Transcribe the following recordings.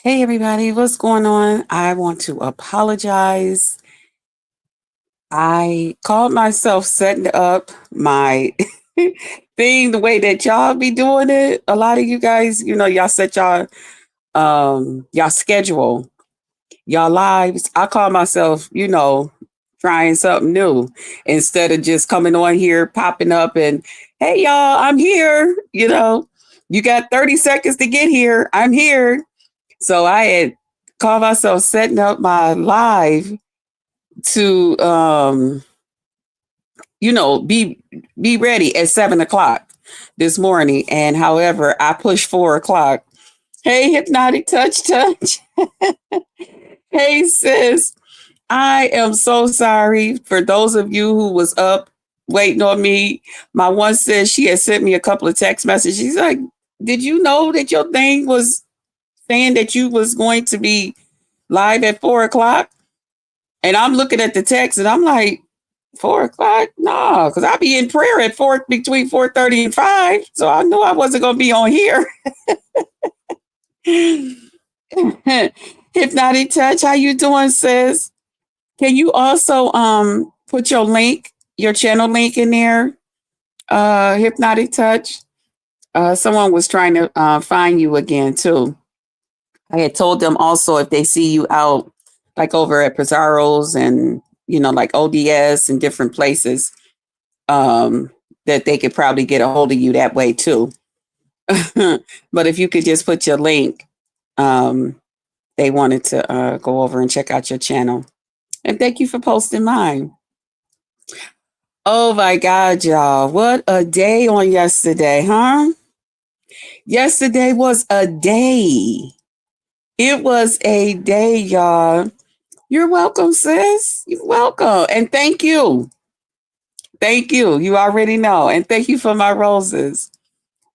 Hey everybody, what's going on? I want to apologize. I called myself setting up my thing the way that y'all be doing it. A lot of you guys, y'all set y'all schedule, y'all lives. I call myself, trying something new instead of just coming on here, popping up and hey y'all, I'm here, You got 30 seconds to get here. I'm here. So I had called myself setting up my live to be ready at 7 o'clock this morning. And however, I pushed 4 o'clock. Hey, hypnotic touch. Hey sis. I am so sorry for those of you who was up waiting on me. My one says she had sent me a couple of text messages. She's like, did you know that your thing was saying that you was going to be live at 4 o'clock? And I'm looking at the text and I'm like, 4 o'clock? No, because I'll be in prayer at between 4:30 and 5. So I knew I wasn't gonna be on here. Hypnotic touch, how you doing, sis? Can you also put your channel link in there? Hypnotic touch. Someone was trying to find you again too. I had told them also if they see you out like over at Pizarro's and like ODS and different places, that they could probably get a hold of you that way too. But if you could just put your link, they wanted to go over and check out your channel. And thank you for posting mine. Oh my God, y'all. What a day on yesterday, huh? Yesterday was a day. It was a day, y'all. You're welcome, sis. You're welcome. And thank you. Thank you. You already know. And thank you for my roses.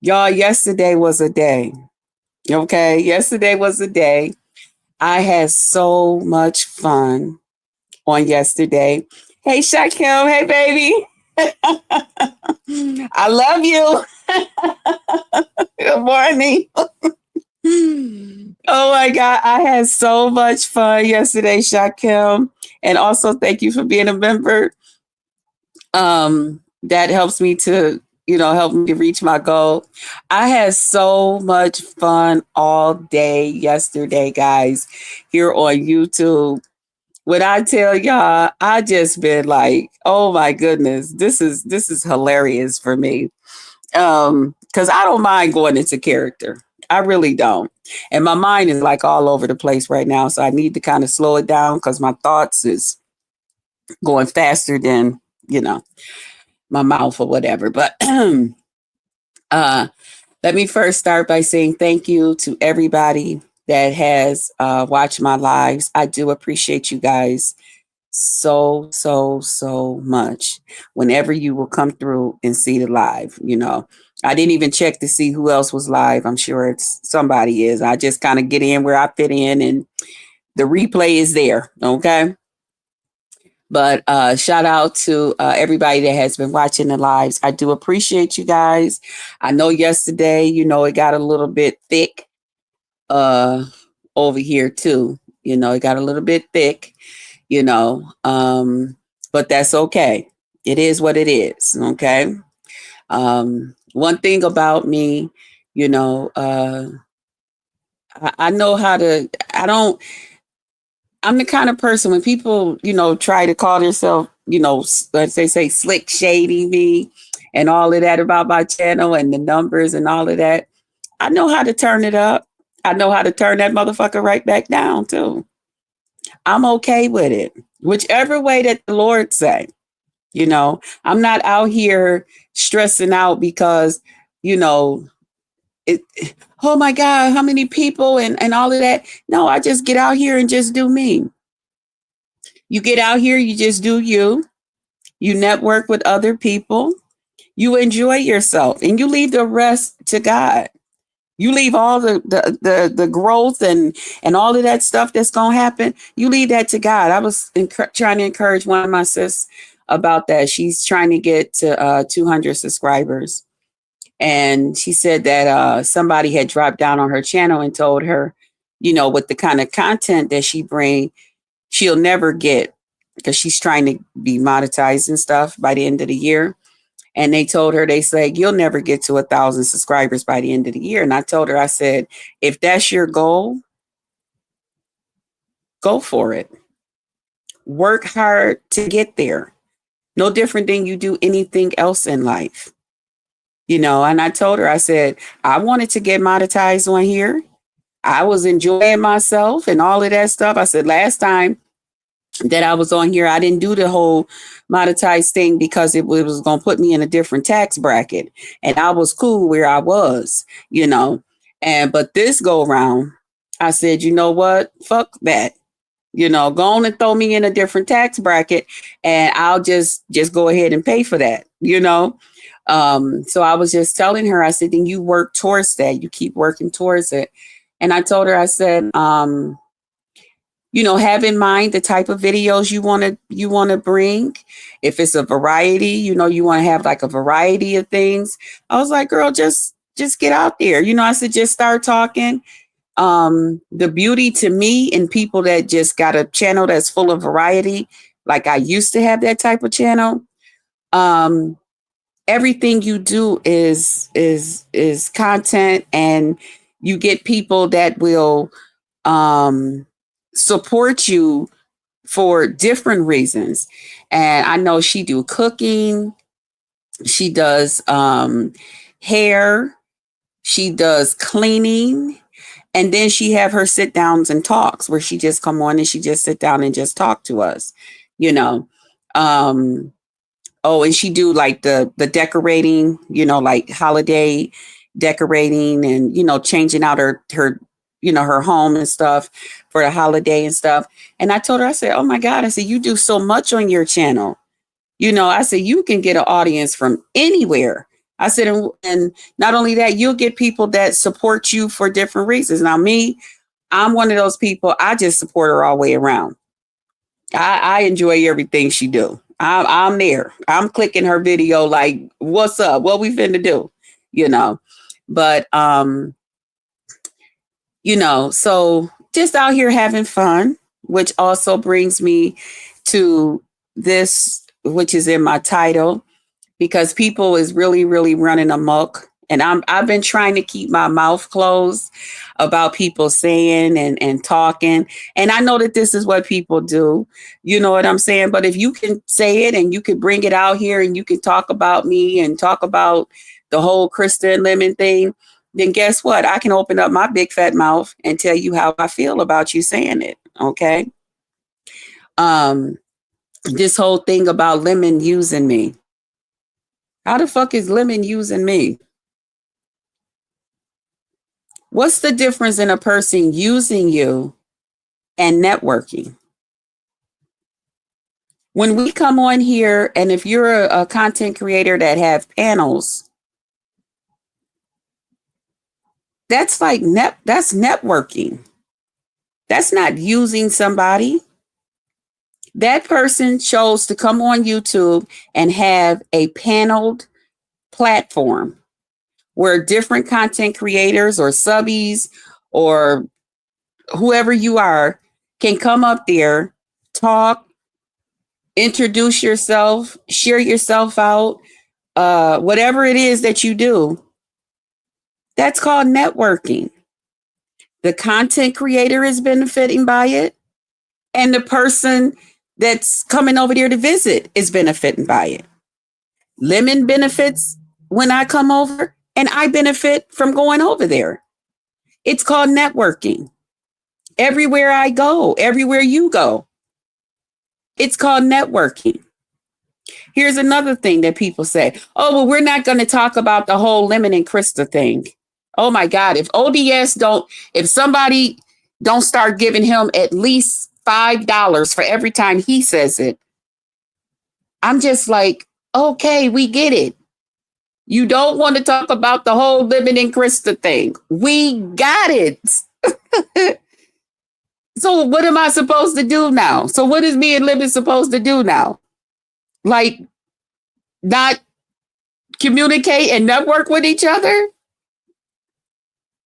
Y'all, yesterday was a day. Okay. Yesterday was a day. I had so much fun on yesterday. Hey, Shakim. Hey, baby. I love you. Good morning. Oh my God. I had so much fun yesterday, Shakim. And also thank you for being a member. That helps me to, help me to reach my goal. I had so much fun all day yesterday, guys, here on YouTube. When I tell y'all, I just been like, oh my goodness, this is hilarious for me. Because I don't mind going into character. I really don't. And my mind is like all over the place right now. So I need to kind of slow it down because my thoughts is going faster than, my mouth or whatever. But let me first start by saying thank you to everybody that has watched my lives. I do appreciate you guys so much. Whenever you will come through and see the live, I didn't even check to see who else was live. I'm sure it's somebody is. I just kind of get in where I fit in and the replay is there. Okay. But shout out to everybody that has been watching the lives. I do appreciate you guys. I know yesterday, it got a little bit thick over here too. It got a little bit thick, but that's okay. It is what it is. Okay. One thing about me, I know how to, I'm the kind of person when people, try to call themselves, let's say slick shady me and all of that about my channel and the numbers and all of that. I know how to turn it up. I know how to turn that motherfucker right back down too. I'm okay with it. Whichever way that the Lord say, I'm not out here stressing out because, it, oh my God, how many people and all of that. No, I just get out here and just do me. You get out here, you just do you. You network with other people. You enjoy yourself and you leave the rest to God. You leave all the growth and all of that stuff that's going to happen. You leave that to God. I was trying to encourage one of my sis about that. She's trying to get to 200 subscribers. And she said that somebody had dropped down on her channel and told her, with the kind of content that she bring, she'll never get, because she's trying to be monetized and stuff by the end of the year. And they told her, they said, you'll never get to 1,000 subscribers by the end of the year. And I told her, I said, if that's your goal, go for it. Work hard to get there. No different than you do anything else in life. And I told her, I said, I wanted to get monetized on here. I was enjoying myself and all of that stuff. I said, last time that I was on here, I didn't do the whole monetized thing because it was going to put me in a different tax bracket. And I was cool where I was, but this go around, I said, you know what? Fuck that. Go on and throw me in a different tax bracket and I'll just go ahead and pay for that, So I was just telling her, I said, then you work towards that. You keep working towards it. And I told her, I said, have in mind the type of videos you want to bring. If it's a variety, you want to have like a variety of things. I was like, girl, just get out there. I said, just start talking. The beauty to me in people that just got a channel that's full of variety, like I used to have that type of channel. Everything you do is content, and you get people that will support you for different reasons. And I know she do cooking, she does hair, she does cleaning, and then she have her sit downs and talks where she just come on and she just sit down and just talk to us, and she do like the decorating, like holiday decorating and, changing out her her home and stuff for the holiday and stuff. And I told her, I said, oh my God, I said, you do so much on your channel. I said, you can get an audience from anywhere. I said, and not only that, you'll get people that support you for different reasons. Now, me, I'm one of those people, I just support her all the way around. I enjoy everything she do. I'm there. I'm clicking her video like, what's up? What we finna do? But, so just out here having fun, which also brings me to this, which is in my title, because people is really, really running amok. And I've been trying to keep my mouth closed about people saying and talking. And I know that this is what people do. You know what I'm saying? But if you can say it and you can bring it out here and you can talk about me and talk about the whole Krista and Lemon thing, then guess what? I can open up my big fat mouth and tell you how I feel about you saying it. Okay. This whole thing about Lemon using me. How the fuck is Lemon using me? What's the difference in a person using you and networking? When we come on here, and if you're a content creator that have panels, that's like that's networking. That's not using somebody. That person chose to come on YouTube and have a paneled platform where different content creators or subbies or whoever you are can come up there, talk, introduce yourself, share yourself out, whatever it is that you do. That's called networking. The content creator is benefiting by it, and the person that's coming over there to visit is benefiting by it. Lemon benefits when I come over, and I benefit from going over there. It's called networking. Everywhere I go, everywhere you go, it's called networking. Here's another thing that people say, oh, well, we're not going to talk about the whole Lemon and Krista thing. Oh my God, if somebody don't start giving him at least $5 for every time he says it, I'm just like, okay, we get it. You don't want to talk about the whole Lemon and Krista thing. We got it. So what am I supposed to do now? So what is me and Lemon supposed to do now? Like, not communicate and network with each other?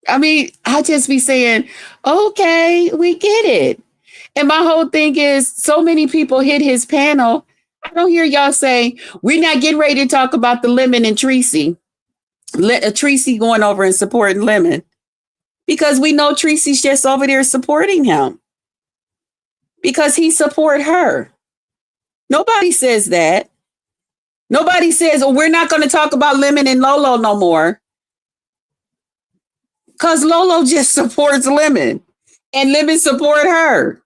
I mean, I just be saying, okay, we get it. And my whole thing is so many people hit his panel. I don't hear y'all say, we're not getting ready to talk about the Lemon and Tracy. Tracy going over and supporting Lemon. Because we know Tracy's just over there supporting him. Because he support her. Nobody says that. Nobody says, oh, we're not going to talk about Lemon and Lolo no more. Because Lolo just supports Lemon. And Lemon support her.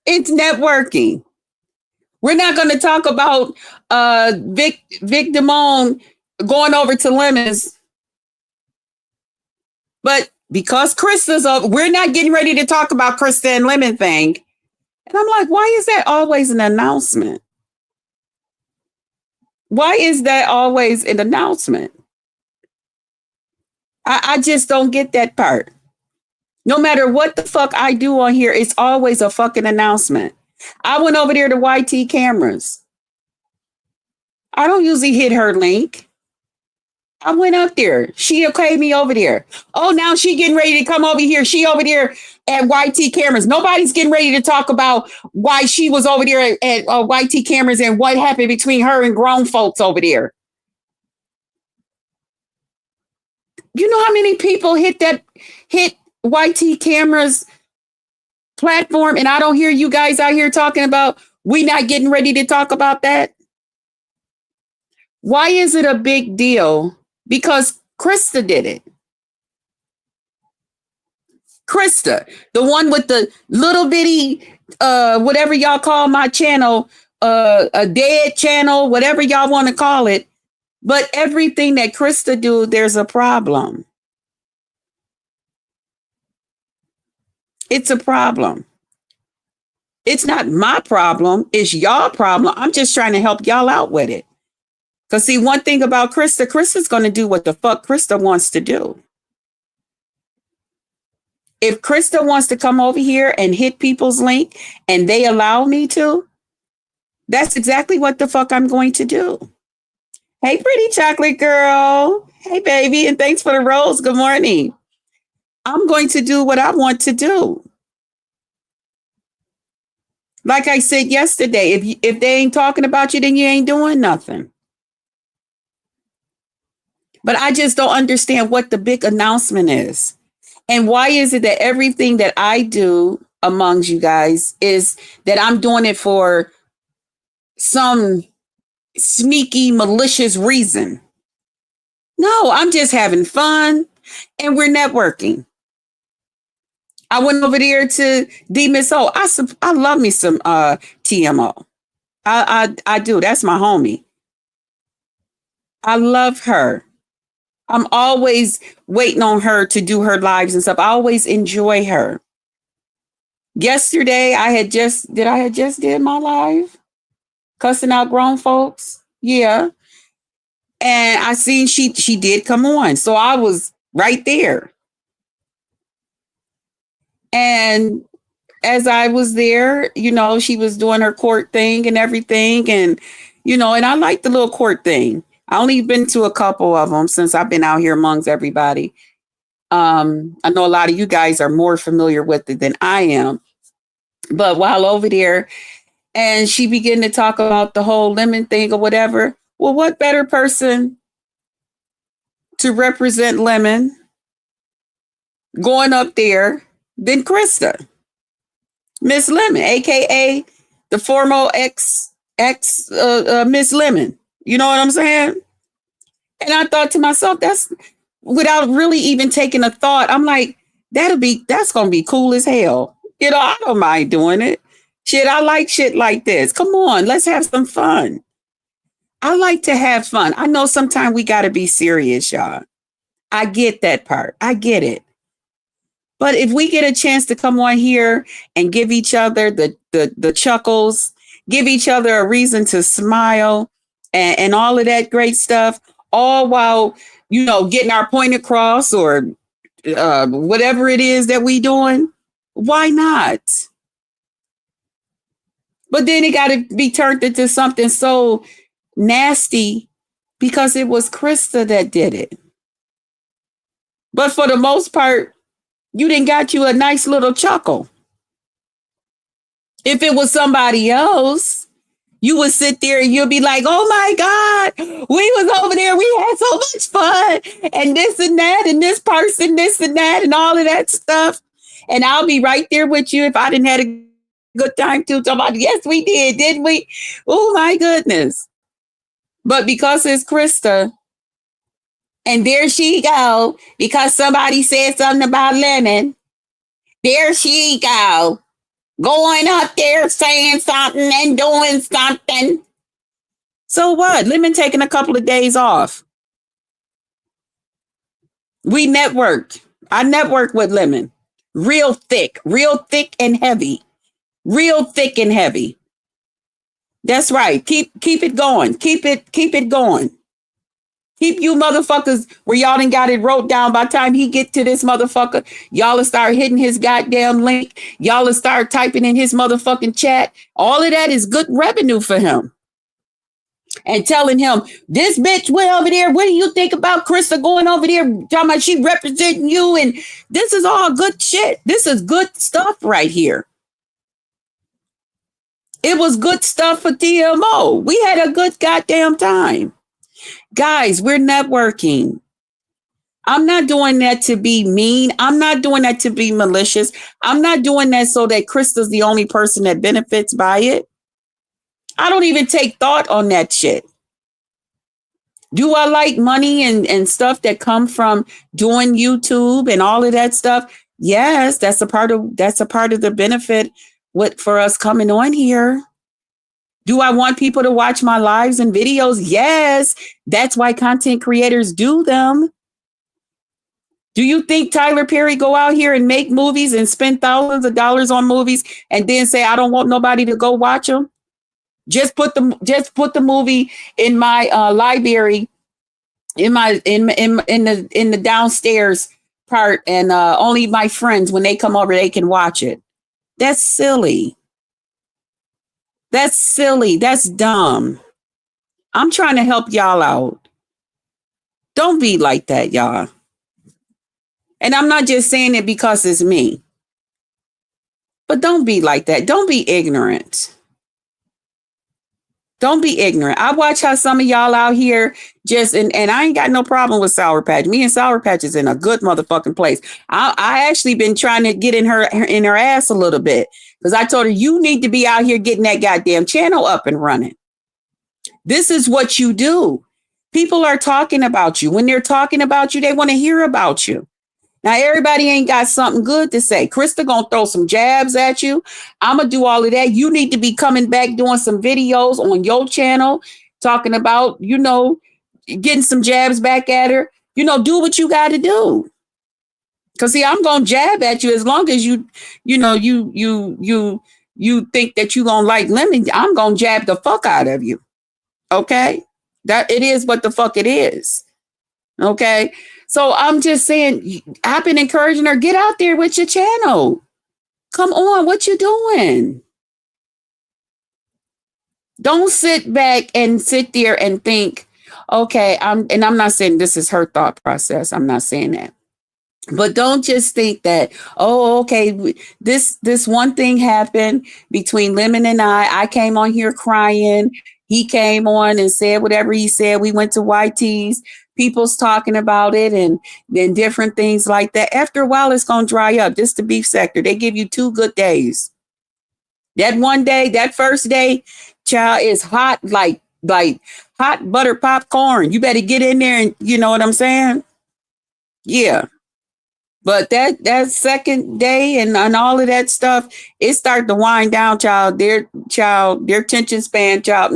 It's networking. We're not going to talk about Vic Damone going over to Lemon's. But because Krista's up, we're not getting ready to talk about Krista and Lemon thing. And I'm like, why is that always an announcement? Why is that always an announcement? I just don't get that part. No matter what the fuck I do on here, it's always a fucking announcement. I went over there to YT Cameras. I don't usually hit her link. I went up there. She okayed me over there. Oh, now she getting ready to come over here. She over there at YT Cameras. Nobody's getting ready to talk about why she was over there at YT Cameras and what happened between her and grown folks over there. You know how many people hit YT Cameras platform, and I don't hear you guys out here talking about we not getting ready to talk about that? Why is it a big deal? Because Krista did it. Krista, the one with the little bitty, whatever y'all call my channel, a dead channel, whatever y'all want to call it. But everything that Krista do, there's a problem. It's a problem. It's not my problem. It's y'all problem. I'm just trying to help y'all out with it. Because see, one thing about Krista's going to do what the fuck Krista wants to do. If Krista wants to come over here and hit people's link and they allow me to, that's exactly what the fuck I'm going to do. Hey, pretty chocolate girl. Hey, baby. And thanks for the rose. Good morning. I'm going to do what I want to do. Like I said yesterday, if they ain't talking about you, then you ain't doing nothing. But I just don't understand what the big announcement is. And why is it that everything that I do amongst you guys is that I'm doing it for some sneaky, malicious reason? No, I'm just having fun and we're networking. I went over there to D Miss O. I love me some TMO. I do. That's my homie. I love her. I'm always waiting on her to do her lives and stuff. I always enjoy her. Yesterday, I had just did my live cussing out grown folks. Yeah. And I seen she did come on. So I was right there. And as I was there, you know, she was doing her court thing and everything. And, you know, and I like the little court thing. I only been to a couple of them since I've been out here amongst everybody. I know a lot of you guys are more familiar with it than I am. But while over there, and she began to talk about the whole Lemon thing or whatever. Well, what better person to represent Lemon going up there than Krista? Miss Lemon, aka the former ex Miss Lemon. You know what I'm saying? And I thought to myself, that's without really even taking a thought. I'm like, that's gonna be cool as hell. You know, I don't mind doing it. Shit, I like shit like this. Come on, let's have some fun. I like to have fun. I know sometimes we gotta be serious, y'all. I get that part. I get it. But if we get a chance to come on here and give each other the chuckles, give each other a reason to smile and all of that great stuff, all while, you know, getting our point across or whatever it is that we doing, why not? But then it got to be turned into something so nasty because it was Krista that did it. But for the most part, you didn't got you a nice little chuckle. If it was somebody else, you would sit there and you'll be like, oh my God, we was over there. We had so much fun and this and that and this person, this and that and all of that stuff. And I'll be right there with you if I didn't have a good time too. Somebody, yes, we did, didn't we? Oh my goodness. But because it's Krista, and there she go, because somebody said something about Lemon, there she go, going up there saying something and doing something. So what? Lemon taking a couple of days off. We networked. I networked with Lemon. Real thick and heavy. Real thick and heavy. That's right. Keep it going. Keep it going. Keep you motherfuckers where y'all done got it wrote down. By the time he get to this motherfucker, y'all will start hitting his goddamn link. Y'all will start typing in his motherfucking chat. All of that is good revenue for him. And telling him, this bitch went over there. What do you think about Krista going over there? Talking about she representing you. And this is all good shit. This is good stuff right here. It was good stuff for TMO. We had a good goddamn time. Guys, we're networking. I'm not doing that to be mean. I'm not doing that to be malicious. I'm not doing that so that Krista's the only person that benefits by it. I don't even take thought on that shit. Do I like money and stuff that come from doing YouTube and all of that stuff? Yes, that's a part of the benefit for us coming on here. Do I want people to watch my lives and videos? Yes, that's why content creators do them. Do you think Tyler Perry go out here and make movies and spend thousands of dollars on movies and then say, I don't want nobody to go watch them? Just put the movie in my library, in the downstairs part, and only my friends, when they come over, they can watch it. That's silly. That's silly. That's dumb. I'm trying to help y'all out. Don't be like that, y'all. And I'm not just saying it because it's me. But don't be like that. Don't be ignorant. Don't be ignorant. I watch how some of y'all out here just, and I ain't got no problem with Sour Patch. Me and Sour Patch is in a good motherfucking place. I actually been trying to get in her ass a little bit because I told her, you need to be out here getting that goddamn channel up and running. This is what you do. People are talking about you. When they're talking about you, they want to hear about you. Now, everybody ain't got something good to say. Krista gonna throw some jabs at you. I'm gonna do all of that. You need to be coming back doing some videos on your channel, talking about, getting some jabs back at her. Do what you got to do. Cause see, I'm gonna jab at you as long as you think that you gonna like Lemon. I'm gonna jab the fuck out of you. Okay, that it is what the fuck it is. Okay. So I'm just saying, I've been encouraging her, get out there with your channel. Come on, what you doing? Don't sit back and sit there and think, okay, I'm not saying this is her thought process. I'm not saying that. But don't just think that, oh, okay, this one thing happened between Lemon and I. I came on here crying. He came on and said whatever he said. We went to YT's. People's talking about it and then different things like that. After a while, it's going to dry up. Just the beef sector. They give you 2 good days. That one day, that first day, child, is hot like hot butter popcorn. You better get in there and you know what I'm saying? Yeah. But that second day and all of that stuff, it started to wind down, child. Their attention span, child.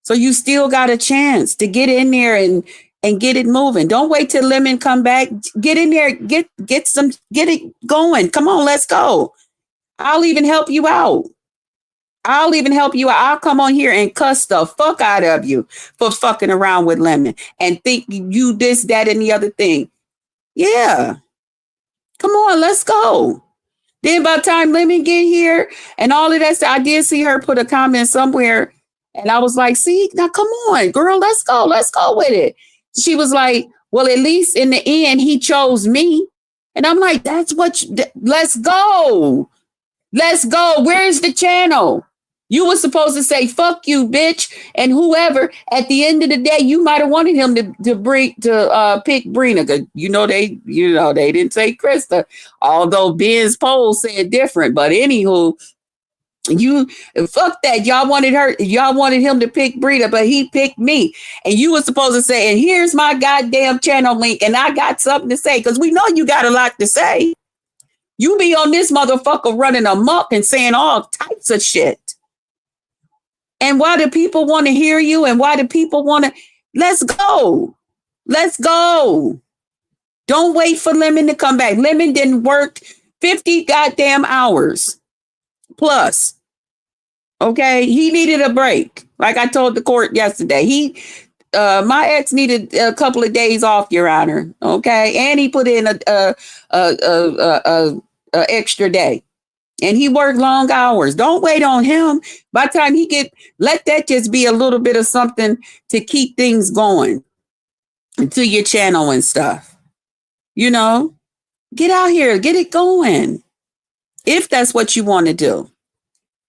So you still got a chance to get in there and get it moving. Don't wait till Lemon come back. Get in there, get it going. Come on, let's go. I'll even help you out. I'll come on here and cuss the fuck out of you for fucking around with Lemon and think you this, that, and the other thing. Yeah. Come on, let's go. Then by the time Lemon get here and all of that, I did see her put a comment somewhere And I was like, see, now come on, girl, let's go. Let's go with it. She was like, well, at least in the end, he chose me. And I'm like, that's what, let's go. Let's go. Where's the channel? You were supposed to say, fuck you, bitch. And whoever, at the end of the day, you might have wanted him to pick Brina. Cause they didn't say Krista, although Ben's poll said different. But anywho, you fuck that. Y'all wanted him to pick Brita, but he picked me. And you were supposed to say, and here's my goddamn channel link, and I got something to say, because we know you got a lot to say. You be on this motherfucker running amok and saying all types of shit. And why do people want to hear you? And why do people want to? Let's go. Let's go. Don't wait for Lemon to come back. Lemon didn't work 50 goddamn hours plus. Okay, he needed a break. Like I told the court yesterday, my ex needed a couple of days off, Your Honor. Okay, and he put in a extra day, and he worked long hours. Don't wait on him. By the time let that just be a little bit of something to keep things going to your channel and stuff. You know, get out here, get it going, if that's what you want to do.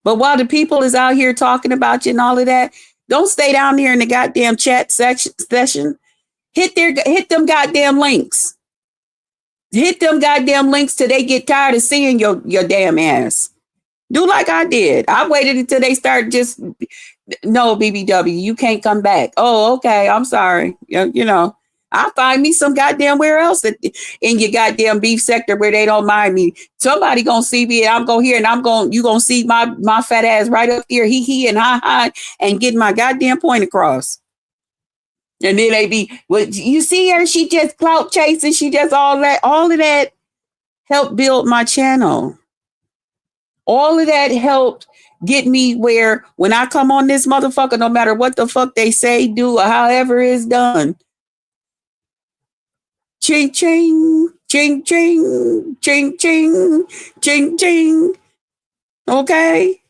But while the people is out here talking about you and all of that, don't stay down there in the goddamn chat session. Hit them goddamn links. Hit them goddamn links till they get tired of seeing your damn ass. Do like I did. I waited until they start just, no, BBW, you can't come back. Oh, okay, I'm sorry. You know, I'll find me some goddamn where else in your goddamn beef sector where they don't mind me. Somebody gonna see me and I'm gonna hear and you gonna see my fat ass right up here, he and hi and get my goddamn point across. And then they be, well, you see her, she just clout chasing, she just all of that helped build my channel. All of that helped get me where when I come on this motherfucker, no matter what the fuck they say, do, or however it's done, ching, ching, ching, ching, ching, ching, ching, ching. Okay?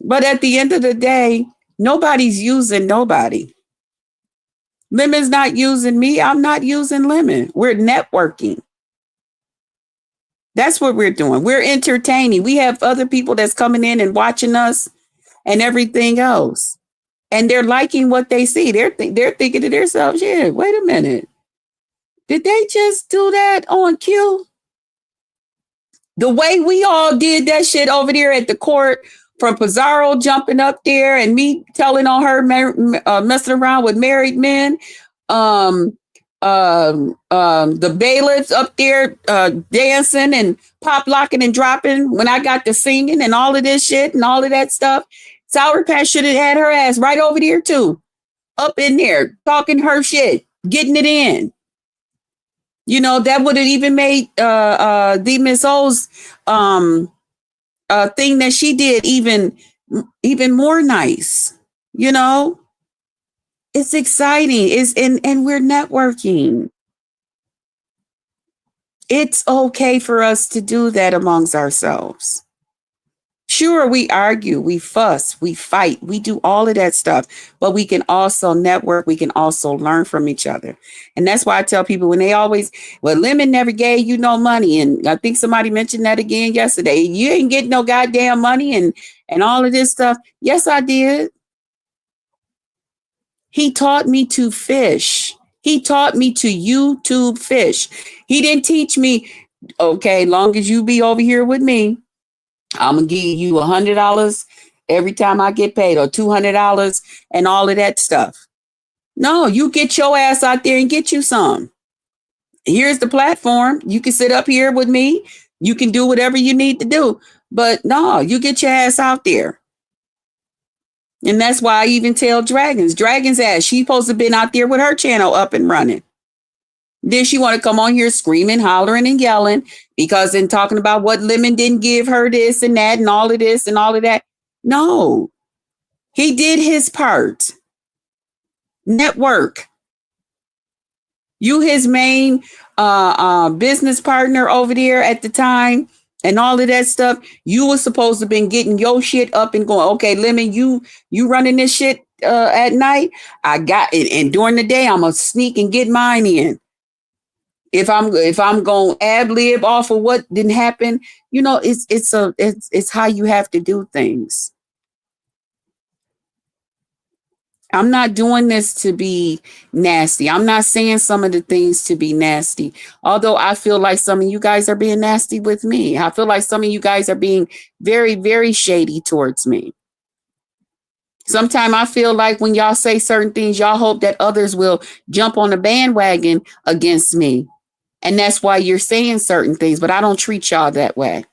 But at the end of the day, nobody's using nobody. Lemon's not using me. I'm not using Lemon. We're networking. That's what we're doing. We're entertaining. We have other people that's coming in and watching us and everything else. And they're liking what they see. They're thinking to themselves, yeah, wait a minute. Did they just do that on cue? The way we all did that shit over there at the court, from Pizarro jumping up there and me telling on her messing around with married men, the bailiffs up there dancing and pop locking and dropping when I got to singing and all of this shit and all of that stuff. Sour Patch should have had her ass right over there too, up in there talking her shit, getting it in. You know, that would have even made the Miss O's thing that she did even more nice. You know, it's exciting. And we're networking. It's okay for us to do that amongst ourselves. Sure, we argue, we fuss, we fight, we do all of that stuff, but we can also network. We can also learn from each other. And that's why I tell people when they always, well, Lemon never gave you no money. And I think somebody mentioned that again yesterday. You ain't getting no goddamn money and all of this stuff. Yes, I did. He taught me to fish. He taught me to YouTube fish. He didn't teach me, okay, long as you be over here with me, I'm going to give you $100 every time I get paid, or $200 and all of that stuff. No, you get your ass out there and get you some. Here's the platform. You can sit up here with me. You can do whatever you need to do. But no, you get your ass out there. And that's why I even tell Dragon's ass, she's supposed to have been out there with her channel up and running. Then she want to come on here screaming, hollering, and yelling because in talking about what Lemon didn't give her this and that and all of this and all of that. No, he did his part. Network. You his main business partner over there at the time. and all of that stuff. You were supposed to been getting your shit up and going. Okay, Lemon, you running this shit at night. I got it, and during the day, I'm gonna sneak and get mine in. If I'm going ad lib off of what didn't happen, it's how you have to do things. I'm not doing this to be nasty. I'm not saying some of the things to be nasty. Although I feel like some of you guys are being nasty with me. I feel like some of you guys are being very, very shady towards me. Sometimes I feel like when y'all say certain things, y'all hope that others will jump on the bandwagon against me. And that's why you're saying certain things, but I don't treat y'all that way.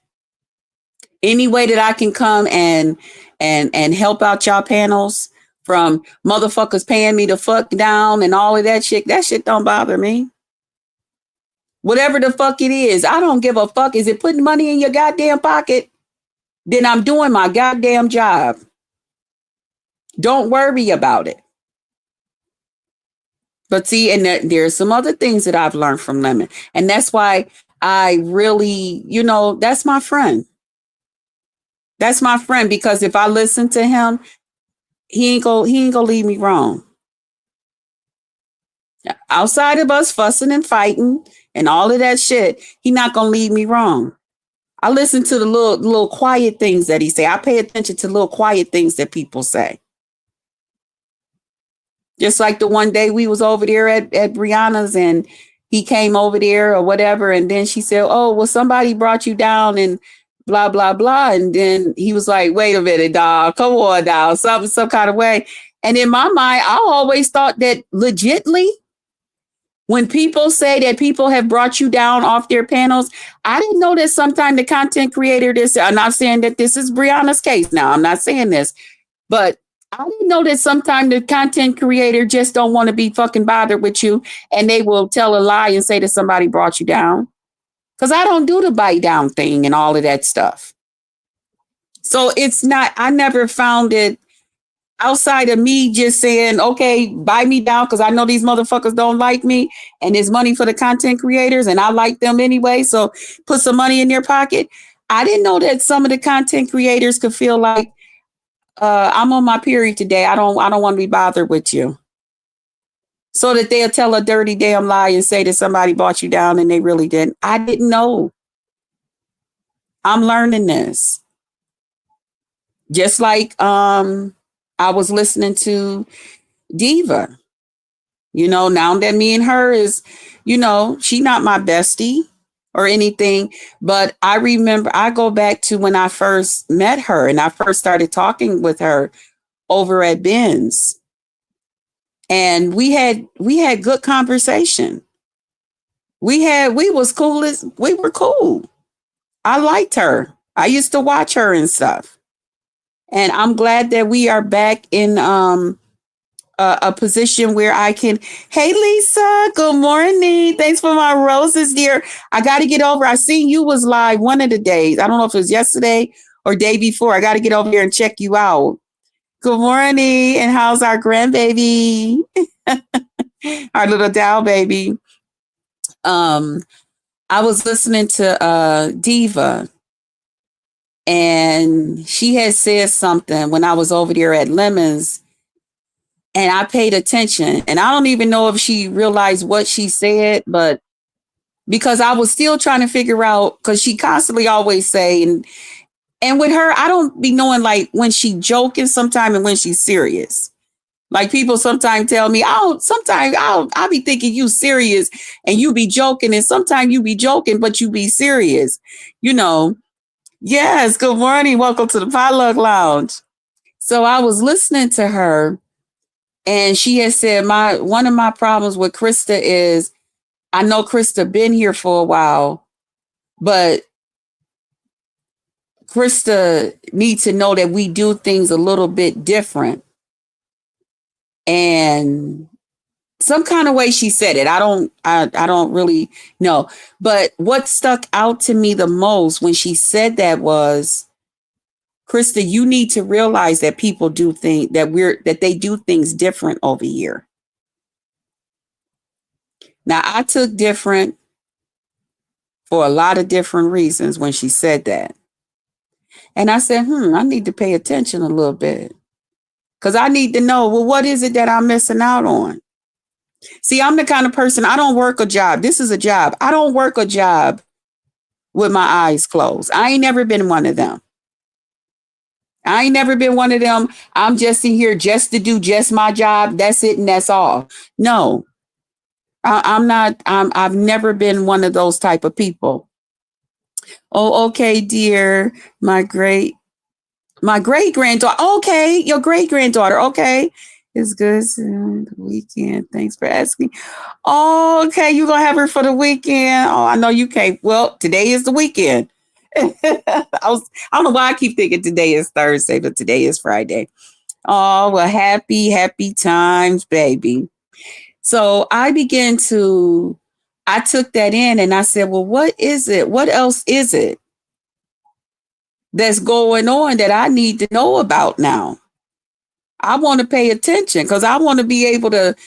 Any way that I can come and help out y'all panels, from motherfuckers paying me to fuck down and all of that shit don't bother me. Whatever the fuck it is, I don't give a fuck. Is it putting money in your goddamn pocket? Then I'm doing my goddamn job. Don't worry about it. But see, and there's some other things that I've learned from Lemon. And that's why I really, that's my friend. That's my friend, because if I listen to him, he ain't gonna leave me wrong. Outside of us fussing and fighting and all of that shit, he not gonna leave me wrong. I listen to the little quiet things that he say. I pay attention to little quiet things that people say. Just like the one day we was over there at Brianna's, and he came over there or whatever, and then she said, "Oh, well, somebody brought you down and blah blah blah," and then he was like, "Wait a minute, dog, come on, dog, some kind of way." And in my mind, I always thought that legitly, when people say that people have brought you down off their panels, I didn't know that sometimes the content creator, I'm not saying that this is Brianna's case now, I'm not saying this, but I didn't know that sometimes the content creator just don't want to be fucking bothered with you, and they will tell a lie and say that somebody brought you down. Because I don't do the bite down thing and all of that stuff. So it's not, I never found it outside of me just saying, okay, buy me down because I know these motherfuckers don't like me, and there's money for the content creators and I like them anyway. So put some money in their pocket. I didn't know that some of the content creators could feel like, I'm on my period today. I don't want to be bothered with you. So that they'll tell a dirty damn lie and say that somebody brought you down and they really didn't. I didn't know. I'm learning this. Just like I was listening to Diva. Now that me and her is, she not my bestie or anything, but I remember, I go back to when I first met her and I first started talking with her over at Ben's, and we had good conversation. We were cool. I liked her. I used to watch her and stuff, and I'm glad that we are back in a position where I can. Hey, Lisa, good morning. Thanks for my roses, dear. I got to get over. I seen you was live one of the days. I don't know if it was yesterday or day before. I got to get over here and check you out. Good morning. And how's our grandbaby? Our little Dow baby. I was listening to Diva, and she had said something when I was over there at Lemons. And I paid attention, and I don't even know if she realized what she said, but because I was still trying to figure out, because she constantly always say, and with her, I don't be knowing like when she joking sometime and when she's serious. Like people sometimes tell me, I'll be thinking you serious and you be joking, and sometimes you be joking, but you be serious, Yes, good morning. Welcome to the Potluck Lounge. So I was listening to her, and she had said, one of my problems with Krista is, I know Krista been here for a while, but Krista needs to know that we do things a little bit different. And some kind of way she said it. I don't really know. But what stuck out to me the most when she said that was, Krista, you need to realize that people do think that they do things different over here. Now, I took different for a lot of different reasons when she said that. And I said, I need to pay attention a little bit because I need to know, well, what is it that I'm missing out on? See, I'm the kind of person, I don't work a job. This is a job. I don't work a job with my eyes closed. I ain't never been one of them. I ain't never been one of them. I'm just in here just to do just my job. That's it and that's all. No, I'm not. I've never been one of those type of people. Oh, okay, dear. My great granddaughter. Okay, your great granddaughter. Okay, it's good. The weekend. Thanks for asking. Okay, you gonna have her for the weekend? Oh, I know you can't. Well, today is the weekend. I don't know why I keep thinking today is Thursday, but today is Friday. Oh, well, happy times, baby. So I took that in and I said, well, what is it? What else is it that's going on that I need to know about now? I want to pay attention because I want to be able to,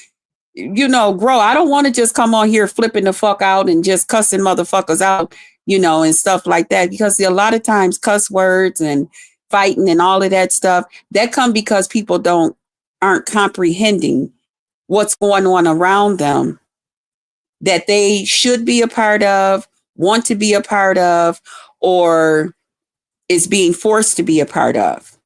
grow. I don't want to just come on here flipping the fuck out and just cussing motherfuckers out, and stuff like that. Because a lot of times cuss words and fighting and all of that stuff, that come because people aren't comprehending what's going on around them that they should be a part of, want to be a part of, or is being forced to be a part of.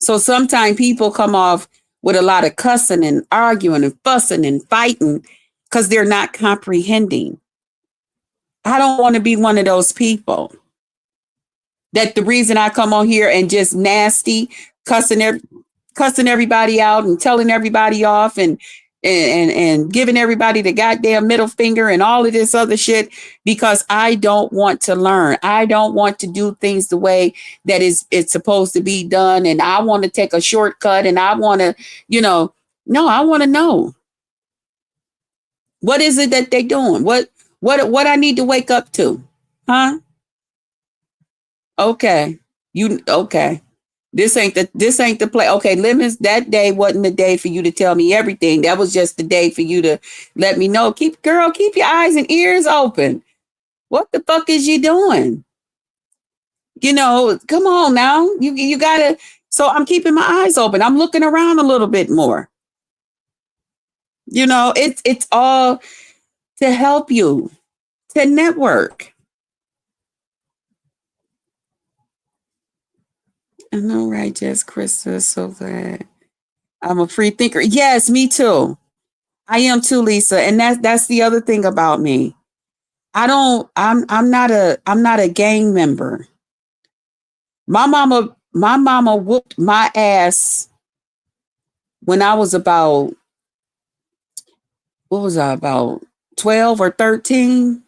So sometimes people come off with a lot of cussing and arguing and fussing and fighting because they're not comprehending. I don't want to be one of those people that the reason I come on here and just nasty, cussing everybody out and telling everybody off and giving everybody the goddamn middle finger and all of this other shit because I don't want to learn. I don't want to do things the way that it's supposed to be done. And I want to take a shortcut and I want to, no, I want to know. What is it that they're doing? What I need to wake up to? Huh? Okay. Okay. This ain't the play. Okay, limits. That day wasn't the day for you to tell me everything. That was just the day for you to let me know. Keep your eyes and ears open. What the fuck is you doing? Come on now. You gotta. So I'm keeping my eyes open. I'm looking around a little bit more. It's all to help you to network. I know, right, Jess, Krista, so glad. I'm a free thinker. Yes, me too. I am too, Lisa. And that's the other thing about me. I'm not a gang member. My mama whooped my ass when I was about 12 or 13.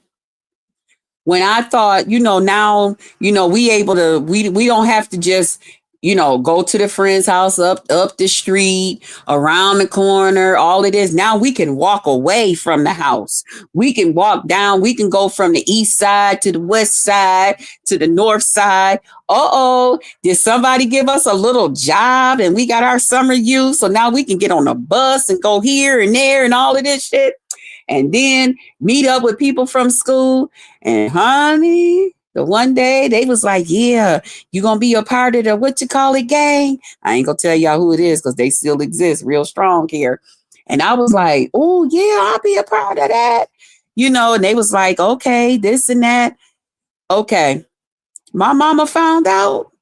When I thought, now, we don't have to just, go to the friend's house up the street, around the corner, all it is. Now we can walk away from the house. We can walk down. We can go from the east side to the west side to the north side. Did somebody give us a little job and we got our summer youth? So now we can get on a bus and go here and there and all of this shit. And then meet up with people from school. And honey, the one day they was like, yeah, you're going to be a part of the gang. I ain't going to tell y'all who it is because they still exist real strong here. And I was like, oh, yeah, I'll be a part of that. And they was like, okay, this and that. Okay. My mama found out.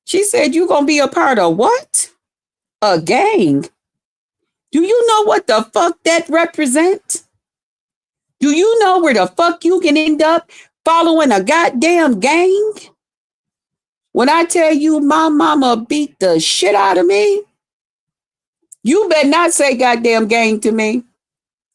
She said, you going to be a part of what? A gang. Do you know what the fuck that represents? Do you know where the fuck you can end up following a goddamn gang? When I tell you my mama beat the shit out of me, you better not say goddamn gang to me.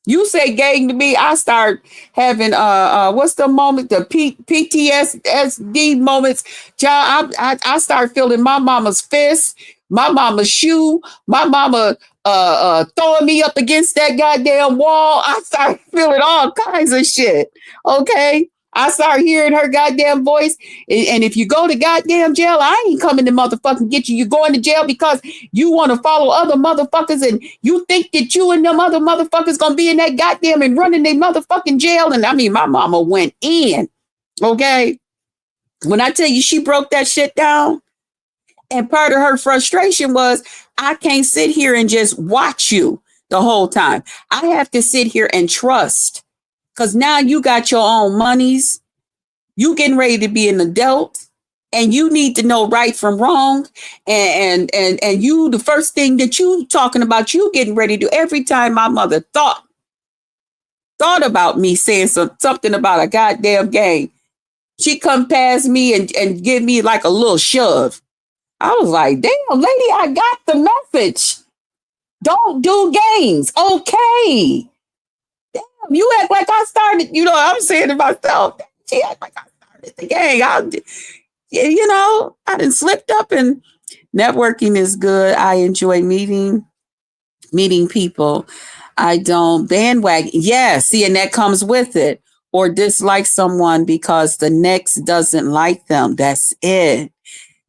You say gang to me, I start having what's the moment, the PTSD moments. Child, I start feeling my mama's fist, my mama's shoe, my mama throwing me up against that goddamn wall. I start feeling all kinds of shit. Okay. I start hearing her goddamn voice. And if you go to goddamn jail, I ain't coming to motherfucking get you. You're going to jail because you want to follow other motherfuckers and you think that you and them other motherfuckers gonna be in that goddamn and running their motherfucking jail. And I mean, my mama went in. Okay. When I tell you she broke that shit down, and part of her frustration was, I can't sit here and just watch you the whole time. I have to sit here and trust. Because now you got your own monies. You getting ready to be an adult. And you need to know right from wrong. And you, the first thing that you talking about, you getting ready to do. Every time my mother thought about me saying something about a goddamn game, she come past me and give me like a little shove. I was like, damn, lady, I got the message. Don't do games. Okay. Damn, you act like I started, I'm saying to myself, she act like I started the gang. I done slipped up, and networking is good. I enjoy meeting people. I don't bandwagon. Yeah, see, and that comes with it. Or dislike someone because the next doesn't like them. That's it.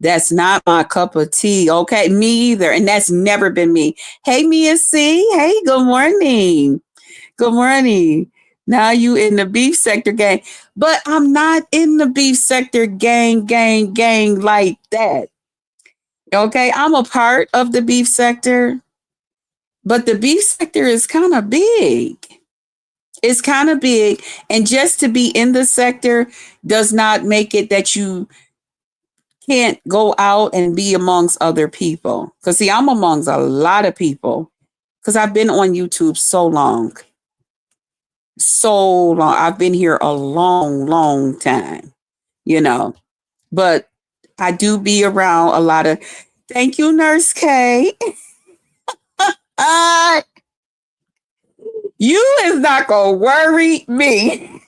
That's not my cup of tea. Okay, me either. And that's never been me. Hey, Mia C. Hey, good morning. Good morning. Now you in the beef sector gang. But I'm not in the beef sector gang like that. Okay, I'm a part of the beef sector. But the beef sector is kind of big. It's kind of big. And just to be in the sector does not make it that you can't go out and be amongst other people. Because, see, I'm amongst a lot of people because I've been on YouTube so long. So long. I've been here a long time, But I do be around a lot of. Thank you, Nurse K. You is not going to worry me.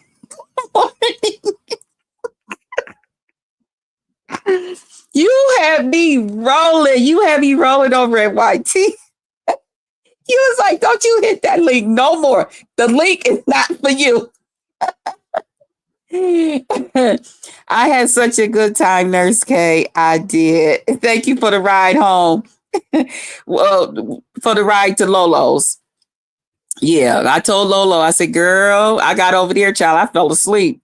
You have me rolling. You have me rolling over at YT. You was like, don't you hit that link no more. The link is not for you. I had such a good time, Nurse K. I did. Thank you for the ride home. Well, for the ride to Lolo's. Yeah, I told Lolo, I said, girl, I got over there, child. I fell asleep.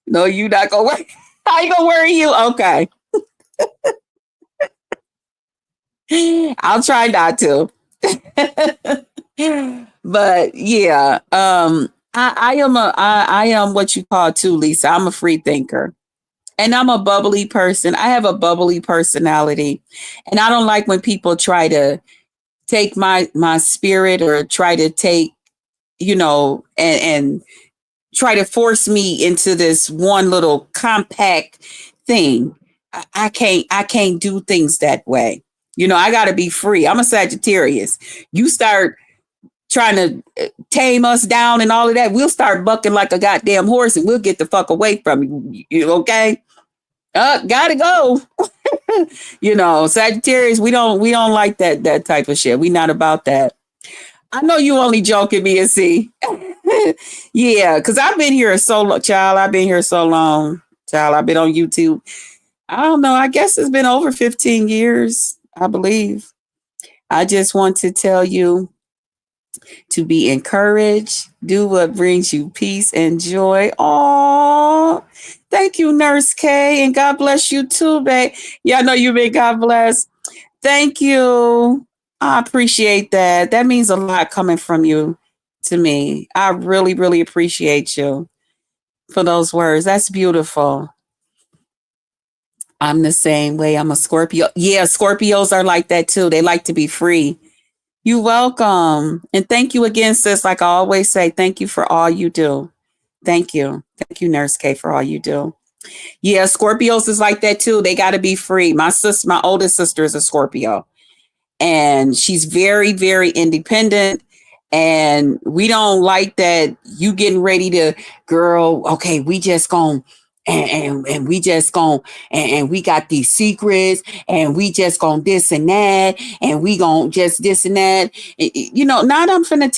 No, you not gonna worry. I ain't gonna worry you. Okay. I'll try not to. But yeah, I am what you call too, Lisa. I'm a free thinker. And I'm a bubbly person. I have a bubbly personality. And I don't like when people try to take my spirit or try to take, and try to force me into this one little compact thing. I can't do things that way. I got to be free. I'm a Sagittarius. You start trying to tame us down and all of that, we'll start bucking like a goddamn horse and we'll get the fuck away from you. You okay? Gotta go. Sagittarius, we don't like that type of shit. We not about that. I know you only joking, me and see. Yeah, because I've been here so long, child. I've been here so long, child. I've been on YouTube. I don't know. I guess it's been over 15 years, I believe. I just want to tell you to be encouraged. Do what brings you peace and joy. Oh, thank you, Nurse K. And God bless you too, babe. Yeah, I know you've been God bless. Thank you. I appreciate that. That means a lot coming from you to me. I really, really appreciate you for those words. That's beautiful. I'm the same way. I'm a Scorpio. Yeah, Scorpios are like that too. They like to be free. You're welcome. And thank you again, sis. Like I always say, thank you for all you do. Thank you. Thank you, Nurse K, for all you do. Yeah, Scorpios is like that too. They got to be free. My oldest sister is a Scorpio. And she's very, very independent. And we don't like that you getting ready to, girl, okay, we just gonna and we just gon' and we got these secrets and we just gon' this and that and we gon' just this and that. You know, now that I'm finna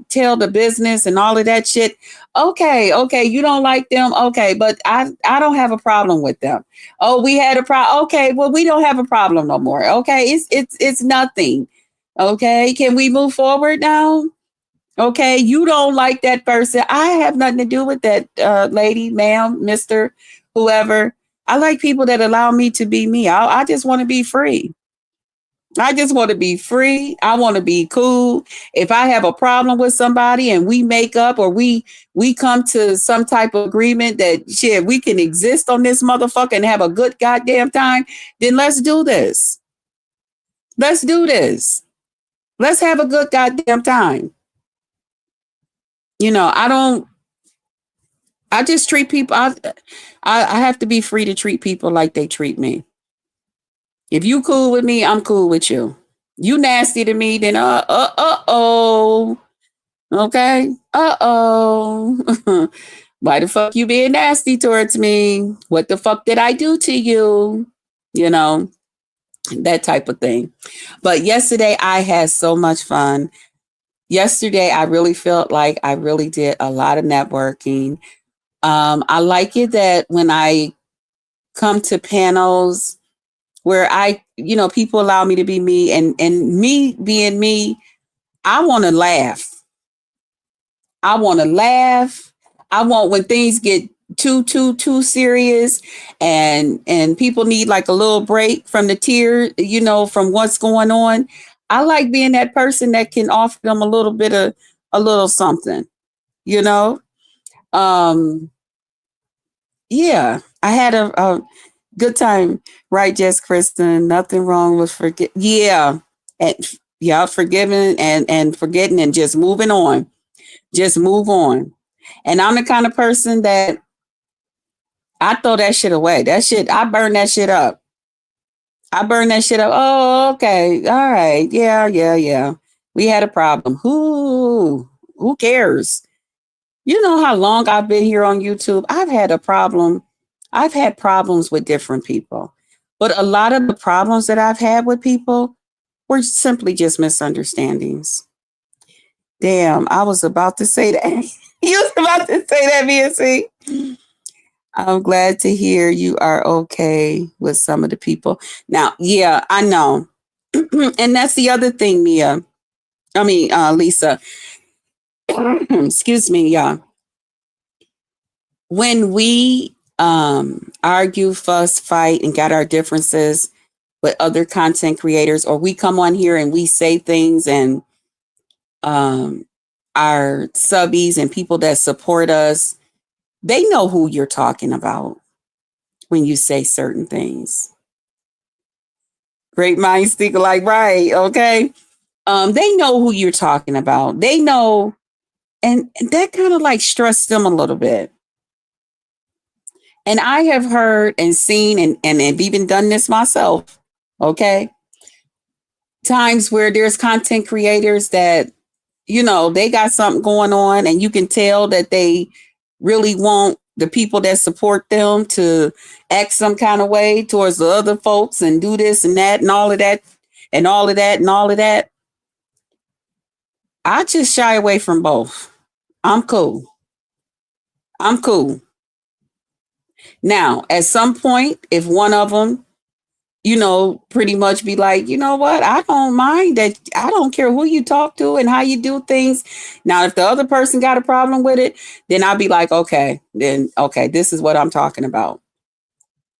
tell the business and all of that shit. Okay, you don't like them, okay, but I don't have a problem with them. Oh, we had a problem. Okay, well, we don't have a problem no more. Okay, it's nothing. Okay, can we move forward now? Okay, you don't like that person. I have nothing to do with that lady, ma'am, mister, whoever. I like people that allow me to be me. I just want to be free. I just want to be free. I want to be cool. If I have a problem with somebody and we make up or we come to some type of agreement that shit, we can exist on this motherfucker and have a good goddamn time, then let's do this. Let's do this. Let's have a good goddamn time. You know, I just treat people. I have to be free to treat people like they treat me. If you cool with me, I'm cool with you. You nasty to me, then oh, okay, why the fuck you being nasty towards me? What the fuck did I do to you? You know, that type of thing. But yesterday I had so much fun. Yesterday I really felt like I really did a lot of networking. I like it that when I come to panels where people allow me to be me and me being me, I want to laugh. I want to laugh. I want when things get too serious and people need like a little break from the tear, from what's going on. I like being that person that can offer them a little bit of a little something, you know? Um, yeah, I had a good time, right, Jess Kristen? Nothing wrong with forget. Yeah, and yeah, forgiving and forgetting and just moving on. Just move on. And I'm the kind of person that I throw that shit away. That shit, I burn that shit up. I burn that shit up. Oh, okay, all right, yeah. We had a problem. Who cares? You know how long I've been here on YouTube? I've had a problem. I've had problems with different people. But a lot of the problems that I've had with people were simply just misunderstandings. Damn, I was about to say that. You was about to say that, BNC. I'm glad to hear you are okay with some of the people. Now, yeah, I know. And that's the other thing, Mia. I mean, Lisa. Excuse me, y'all. When we argue, fuss, fight, and got our differences with other content creators, or we come on here and we say things and um, our subbies and people that support us, they know who you're talking about when you say certain things. Great minds think alike, right? Okay. They know who you're talking about. They know, and that kind of like stressed them a little bit. And I have heard and seen and have even done this myself. Okay. Times where there's content creators that, they got something going on and you can tell that they really want the people that support them to act some kind of way towards the other folks and do this and that and all of that and all of that and all of that. I just shy away from both. I'm cool. I'm cool. Now, at some point, if one of them, pretty much be like, you know what? I don't mind that. I don't care who you talk to and how you do things. Now, if the other person got a problem with it, then I'll be like, okay, this is what I'm talking about.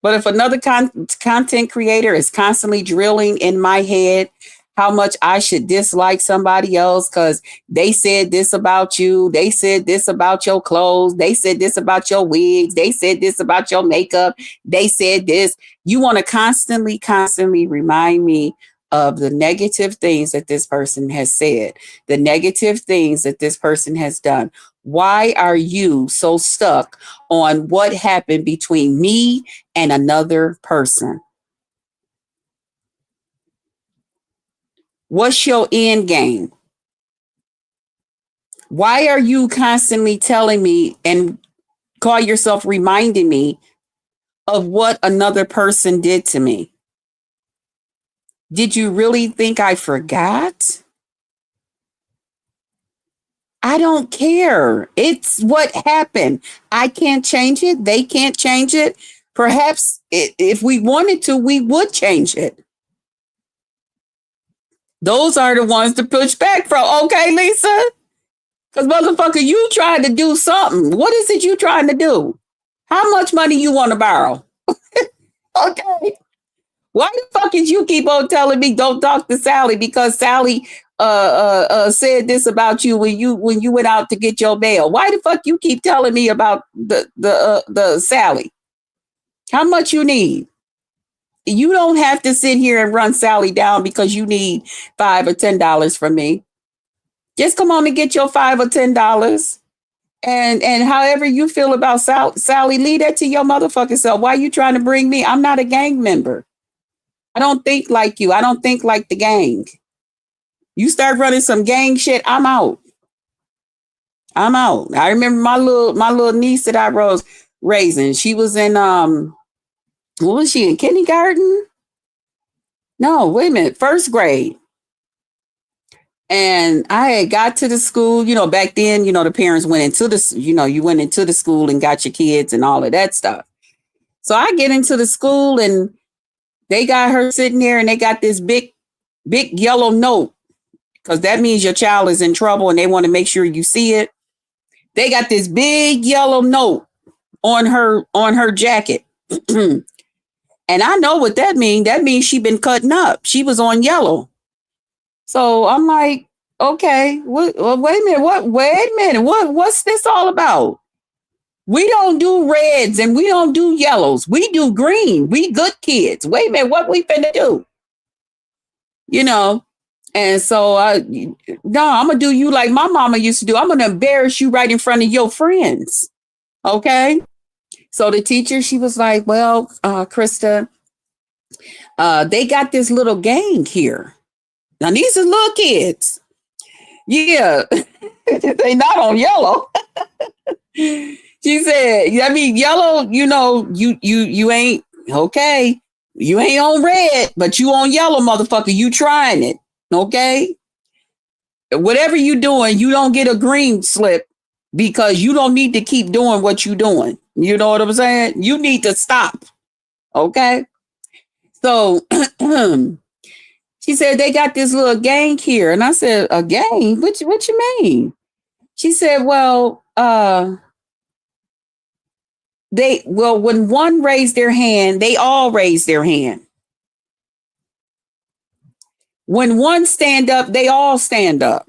But if another content creator is constantly drilling in my head how much I should dislike somebody else because they said this about you, they said this about your clothes, they said this about your wigs, they said this about your makeup, they said this. You want to constantly remind me of the negative things that this person has said, the negative things that this person has done. Why are you so stuck on what happened between me and another person? What's your end game? Why are you constantly telling me and call yourself reminding me of what another person did to me? Did you really think I forgot? I don't care. It's what happened. I can't change it. They can't change it. Perhaps if we wanted to, we would change it. Those are the ones to push back from. Okay, Lisa? Because motherfucker, you tried to do something. What is it you trying to do? How much money you want to borrow? Okay. Why the fuck is you keep on telling me don't talk to Sally because Sally said this about you when you went out to get your mail? Why the fuck you keep telling me about the Sally? How much you need? You don't have to sit here and run Sally down because you need $5 or $10 from me. Just come on and get your $5 or $10. And however you feel about Sally, leave that to your motherfucking self. Why are you trying to bring me? I'm not a gang member. I don't think like you. I don't think like the gang. You start running some gang shit, I'm out. I'm out. I remember my little niece that I was raising. She was in what was she in kindergarten? No, wait a minute, first grade. And I had got to the school, back then, the parents went into the, you went into the school and got your kids and all of that stuff. So I get into the school and they got her sitting there and they got this big yellow note because that means your child is in trouble and they want to make sure you see it. They got this big yellow note on her jacket. And I know what that means. That means she been cutting up. She was on yellow. So I'm like, okay, wait a minute. What's this all about? We don't do reds and we don't do yellows. We do green. We good kids. Wait a minute, what we finna do? And so I'm gonna do you like my mama used to do. I'm gonna embarrass you right in front of your friends. Okay. So the teacher, she was like, well, Krista, they got this little gang here. Now, these are little kids. Yeah, they not on yellow. She said, I mean, yellow, you ain't, okay. You ain't on red, but you on yellow, motherfucker. You trying it, okay? Whatever you doing, you don't get a green slip because you don't need to keep doing what you doing. You know what I'm saying? You need to stop, okay? So she said, they got this little gang here. And I said, a gang? What you mean? She said, well, when one raised their hand, they all raise their hand. When one stand up, they all stand up.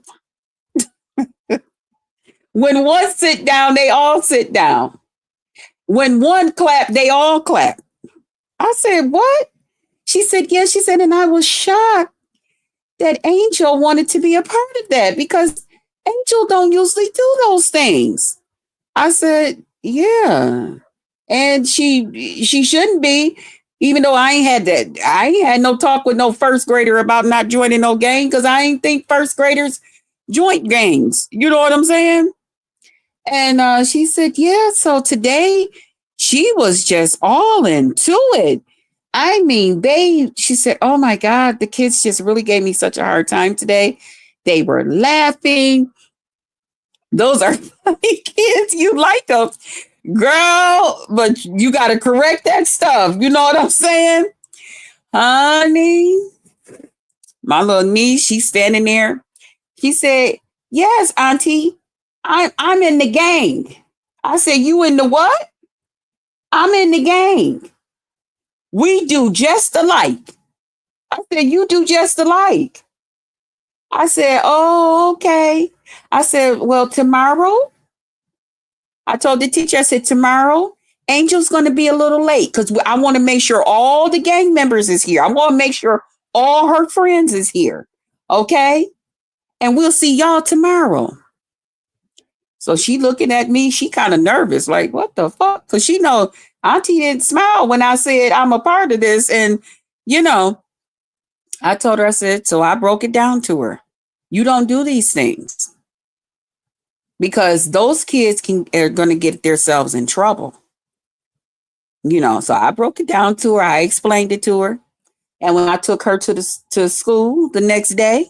When one sit down, they all sit down. When one clap, they all clap. I said, what? She said, yes. She said, and I was shocked that Angel wanted to be a part of that because Angel don't usually do those things. I said, yeah. And she shouldn't be, even though I ain't had no talk with no first grader about not joining no gang because I ain't think first graders join gangs. You know what I'm saying? And she said, yeah. So today she was just all into it. I mean, she said, oh my God, the kids just really gave me such a hard time today. They were laughing. Those are funny kids. You like them, girl, but you got to correct that stuff. You know what I'm saying? Honey, my little niece, she's standing there. She said, yes, Auntie, I'm in the gang. I said, you in the what? I'm in the gang. We do just alike. I said, you do just alike. I said, oh, okay. I said, well, tomorrow, I told the teacher, I said, tomorrow, Angel's going to be a little late because I want to make sure all the gang members is here. I want to make sure all her friends is here. Okay. And we'll see y'all tomorrow. So she looking at me, she kind of nervous, like, what the fuck? Because she know Auntie didn't smile when I said I'm a part of this. And, I told her, I said, so I broke it down to her. You don't do these things. because those kids are going to get themselves in trouble. So I broke it down to her. I explained it to her. And when I took her to school the next day,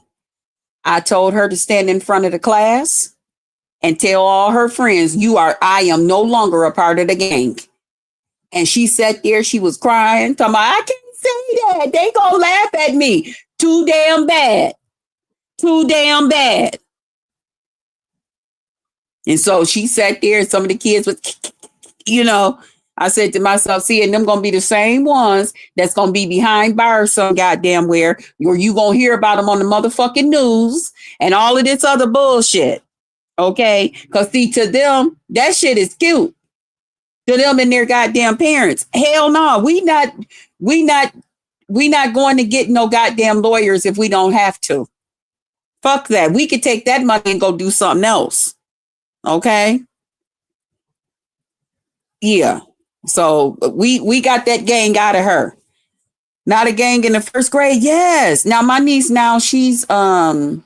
I told her to stand in front of the class and tell all her friends, I am no longer a part of the gang. And she sat there, she was crying, talking about, I can't say that. They gonna laugh at me. Too damn bad. Too damn bad. And so she sat there and some of the kids was, I said to myself, see, and them gonna be the same ones that's gonna be behind bars some goddamn where, or you gonna hear about them on the motherfucking news and all of this other bullshit. Okay? Because see, to them, that shit is cute. To them and their goddamn parents. Hell no, we not going to get no goddamn lawyers if we don't have to. Fuck that. We could take that money and go do something else. Okay? Yeah. So we got that gang out of her. Not a gang in the first grade. Yes. Now my niece she's child,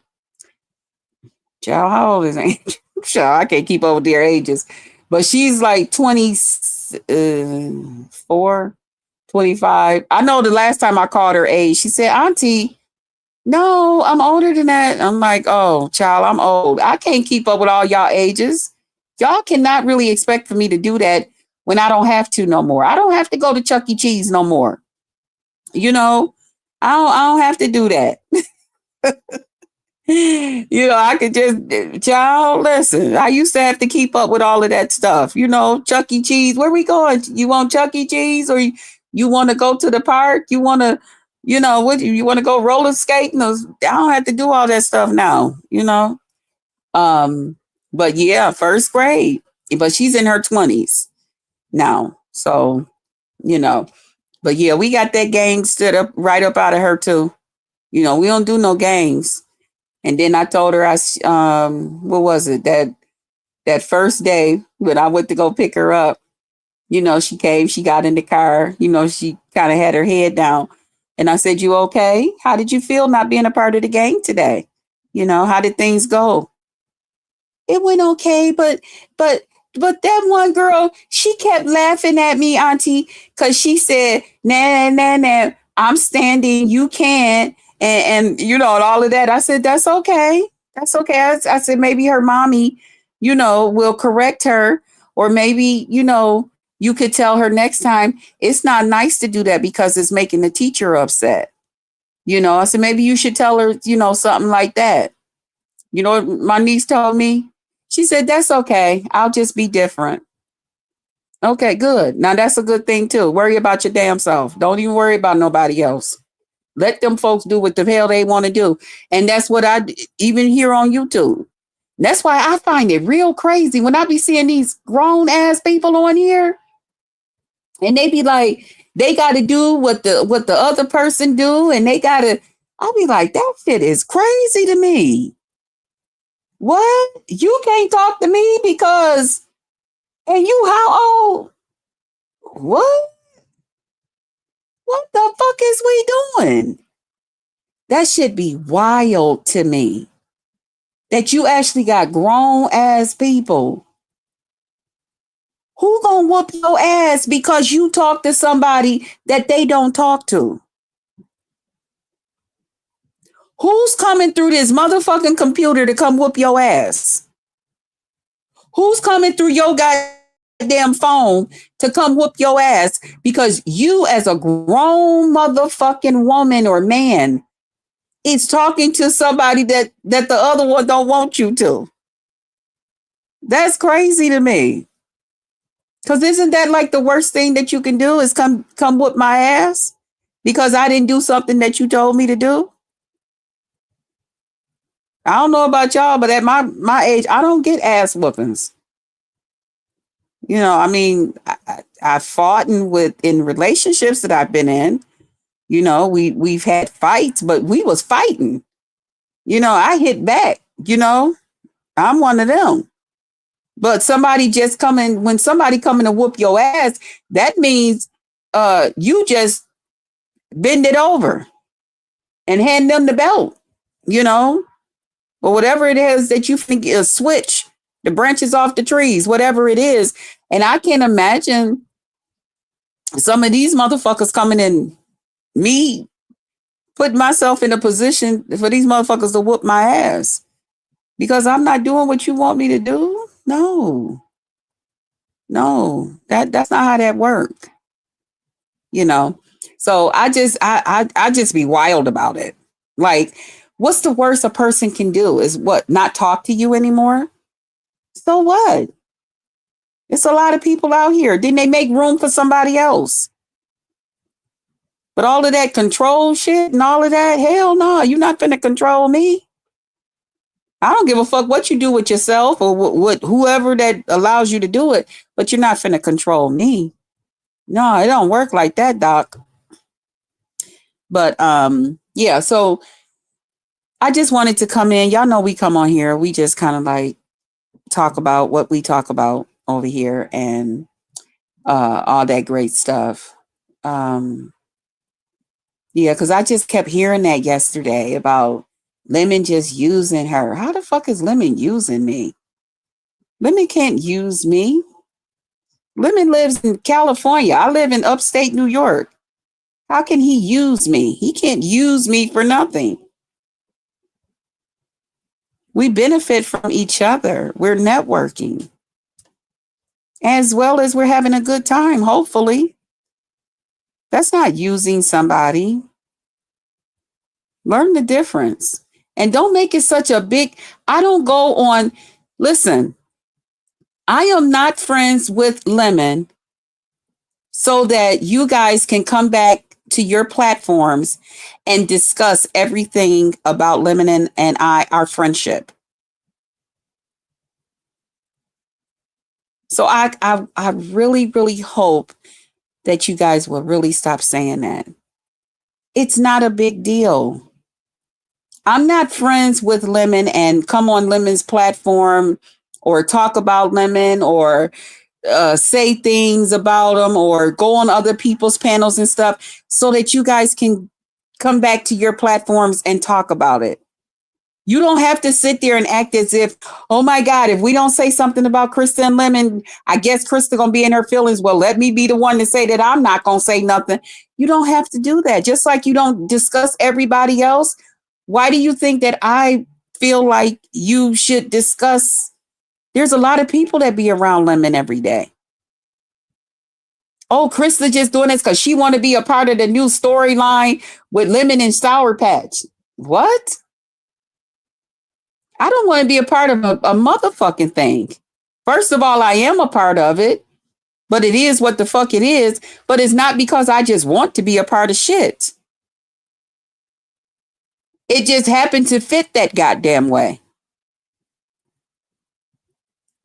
how old is Angel? Child, I can't keep up with their ages. But she's like 24, 25. I know the last time I called her age, she said, Auntie, no, I'm older than that. I'm like, oh, child, I'm old. I can't keep up with all y'all ages. Y'all cannot really expect for me to do that when I don't have to no more. I don't have to go to Chuck E. Cheese no more. I don't have to do that. I could just, child, listen, I used to have to keep up with all of that stuff. Chuck E. Cheese, where we going? You want Chuck E. Cheese or you want to go to the park? You want to, what you want to go roller skating? I don't have to do all that stuff now, But yeah, first grade, but she's in her 20s now. So, but yeah, we got that gang stood up right up out of her too. We don't do no gangs. And then I told her, what was it? That first day when I went to go pick her up, she came, she got in the car, she kind of had her head down. And I said, you okay? How did you feel not being a part of the gang today? How did things go? It went okay, but that one girl, she kept laughing at me, Auntie, because she said, nah, I'm standing, you can't. And all of that. I said, that's okay. That's okay. I said, maybe her mommy, will correct her. Or maybe, you could tell her next time, it's not nice to do that because it's making the teacher upset. I said, maybe you should tell her, something like that. You know what my niece told me? She said, that's okay. I'll just be different. Okay, good. Now that's a good thing too. Worry about your damn self. Don't even worry about nobody else. Let them folks do what the hell they want to do. And that's what I even hear on YouTube. That's why I find it real crazy when I be seeing these grown ass people on here and they be like, they got to do what the other person do. And I'll be like, that shit is crazy to me. What? You can't talk to me because, and you how old? What? What the fuck is we doing? That should be wild to me. That you actually got grown ass people. Who gonna whoop your ass because you talk to somebody that they don't talk to? Who's coming through this motherfucking computer to come whoop your ass? Who's coming through your goddamn phone to come whoop your ass because you as a grown motherfucking woman or man is talking to somebody that the other one don't want you to? That's crazy to me. Because isn't that like the worst thing that you can do is come whoop my ass because I didn't do something that you told me to do? I don't know about y'all, but at my age, I don't get ass whoopings. I mean, I fought in relationships that I've been in. We've had fights, but we was fighting. I hit back. I'm one of them. But when somebody coming to whoop your ass, that means you just bend it over and hand them the belt. Or whatever it is that you think is switch the branches off the trees, whatever it is. And I can't imagine some of these motherfuckers coming in, me putting myself in a position for these motherfuckers to whoop my ass because I'm not doing what you want me to do. No, that's not how that works. You know, so I just be wild about it. Like, what's the worst a person can do is what? Not talk to you anymore? So what? It's a lot of people out here. Didn't they make room for somebody else? But all of that control shit and all of that, hell no, you're not finna control me. I don't give a fuck what you do with yourself or what whoever that allows you to do it, but you're not finna control me. No, it don't work like that, Doc. But yeah, so I just wanted to come in. Y'all know we come on here. We just kind of like talk about what we talk about over here and all that great stuff. Yeah, because I just kept hearing that yesterday about Lemon just using her. How the fuck is Lemon using me? Lemon can't use me. Lemon lives in California. I live in upstate New York. How can he use me? He can't use me for nothing. We benefit from each other. We're networking. As well as we're having a good time, hopefully. That's not using somebody. Learn the difference. And don't make it such a big, I don't go on, listen, I am not friends with Lemon so that you guys can come back to your platforms and discuss everything about Lemon and our friendship. So I really, really hope that you guys will really stop saying that. It's not a big deal. I'm not friends with Lemon and come on Lemon's platform or talk about Lemon or say things about them or go on other people's panels and stuff so that you guys can come back to your platforms and talk about it. You don't have to sit there and act as if, oh my God, if we don't say something about Krista and Lemon, I guess Krista gonna be in her feelings. Well, let me be the one to say that I'm not gonna say nothing. You don't have to do that. Just like you don't discuss everybody else. Why do you think that I feel like you should discuss? There's a lot of people that be around Lemon every day. Oh, Krista just doing this because she want to be a part of the new storyline with Lemon and Sour Patch. What? I don't want to be a part of a motherfucking thing. First of all, I am a part of it, but it is what the fuck it is. But it's not because I just want to be a part of shit. It just happened to fit that goddamn way.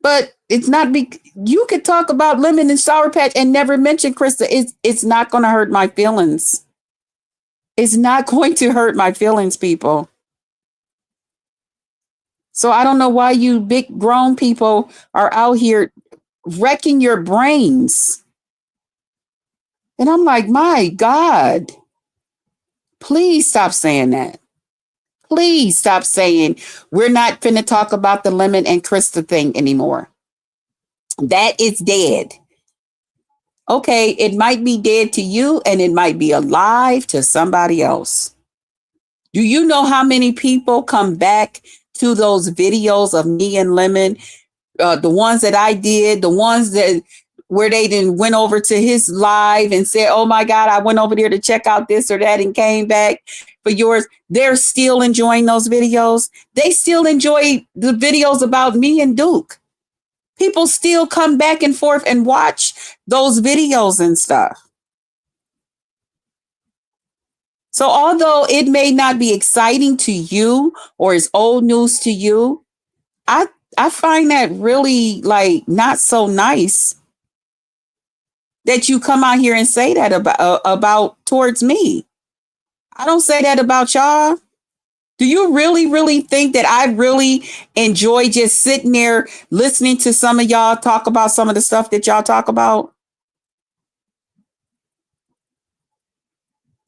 But it's not you could talk about Lemon and Sour Patch and never mention Krista. It's not going to hurt my feelings. It's not going to hurt my feelings, people. So I don't know why you big grown people are out here wrecking your brains. And I'm like, my God, please stop saying that. Please stop saying we're not finna talk about the Lemon and Krista thing anymore. That is dead. Okay, it might be dead to you and it might be alive to somebody else. Do you know how many people come back to those videos of me and Lemon? The ones that I did, the ones that where they then went over to his live and said, oh my God, I went over there to check out this or that and came back for yours. They're still enjoying those videos. They still enjoy the videos about me and Duke. People still come back and forth and watch those videos and stuff. So although it may not be exciting to you or is old news to you, I find that really like not so nice that you come out here and say that about towards me. I don't say that about y'all. Do you really, really think that I really enjoy just sitting there listening to some of y'all talk about some of the stuff that y'all talk about?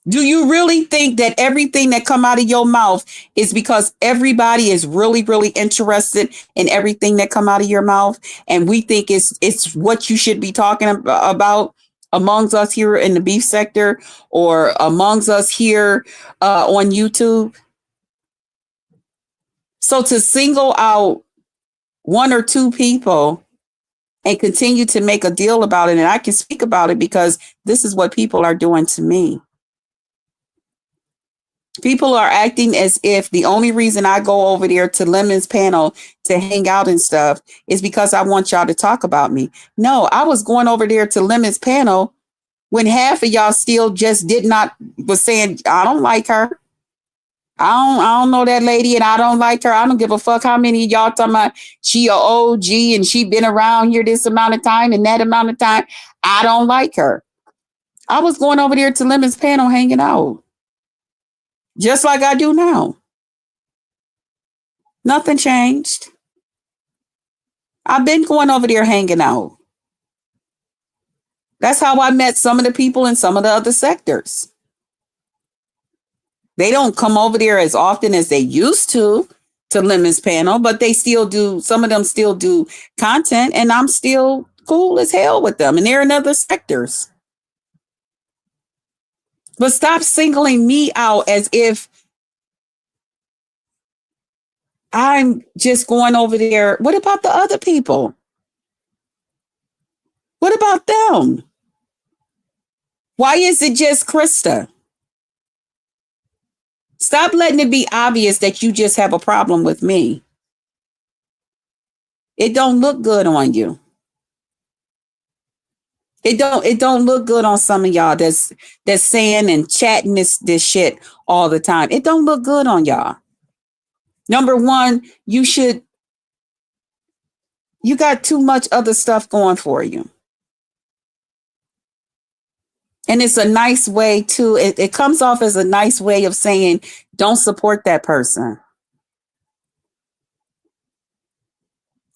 Do you really think that everything that come out of your mouth is because everybody is really, really interested in everything that come out of your mouth, and we think it's what you should be talking about amongst us here in the beef sector or amongst us here on YouTube? So to single out one or two people and continue to make a deal about it, and I can speak about it because this is what people are doing to me. People are acting as if the only reason I go over there to Lemon's panel to hang out and stuff is because I want y'all to talk about me. No, I was going over there to Lemon's panel when half of y'all still just did not was saying, I don't like her. I don't know that lady and I don't like her. I don't give a fuck how many of y'all talking about she a OG and she been around here this amount of time and that amount of time. I don't like her. I was going over there to Lemon's panel hanging out. Just like I do now. Nothing changed. I've been going over there hanging out. That's how I met some of the people in some of the other sectors. They don't come over there as often as they used to Lemon's panel, but they still do. Some of them still do content, and I'm still cool as hell with them, and they're in other sectors. But stop singling me out as if I'm just going over there. What about the other people? What about them? Why is it just Krista? Stop letting it be obvious that you just have a problem with me. It don't look good on you. It don't look good on some of y'all that's saying and chatting this shit all the time. It don't look good on y'all. Number one, you got too much other stuff going for you. And it's a nice way to, it comes off as a nice way of saying, don't support that person.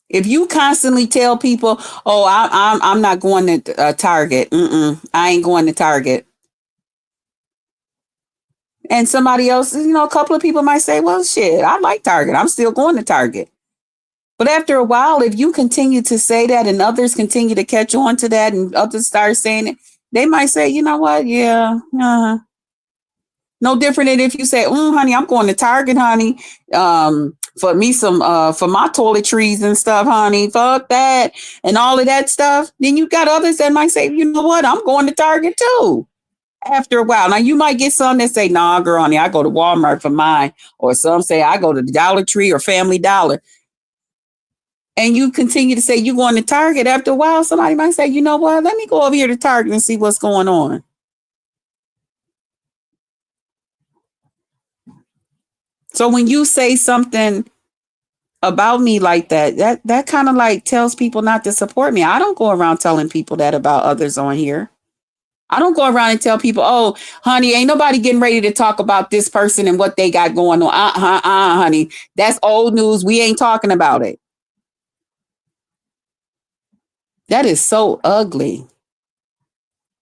If you constantly tell people, oh, I'm not going to Target. I ain't going to Target. And somebody else, a couple of people might say, well, shit, I like Target. I'm still going to Target. But after a while, if you continue to say that and others continue to catch on to that and others start saying it, they might say, you know what? Yeah. No different than if you say, honey, I'm going to Target, honey. For me some for my toiletries and stuff, honey. Fuck that. And all of that stuff. Then you got others that might say, you know what? I'm going to Target too. After a while. Now you might get some that say, nah, girl, honey, I go to Walmart for mine. Or some say I go to the Dollar Tree or Family Dollar. And you continue to say you're going to Target. After a while, somebody might say, you know what? Let me go over here to Target and see what's going on. So when you say something about me like that kind of like tells people not to support me. I don't go around telling people that about others on here. I don't go around and tell people, oh, honey, ain't nobody getting ready to talk about this person and what they got going on. Honey, that's old news. We ain't talking about it. That is so ugly.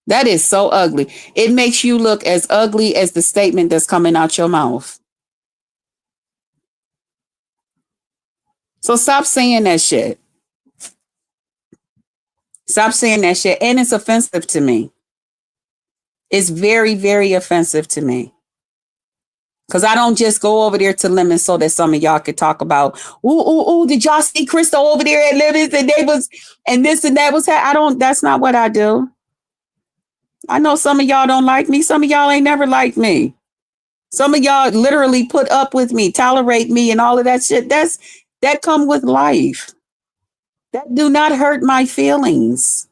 That is so ugly. It makes you look as ugly as the statement that's coming out your mouth. So stop saying that shit. Stop saying that shit. And it's offensive to me. It's very, very offensive to me. Because I don't just go over there to Lemon so that some of y'all could talk about, did y'all see Crystal over there at Lemon's and they was, and this and that was, that's not what I do. I know some of y'all don't like me. Some of y'all ain't never liked me. Some of y'all literally put up with me, tolerate me and all of that shit. That come with life. That do not hurt my feelings.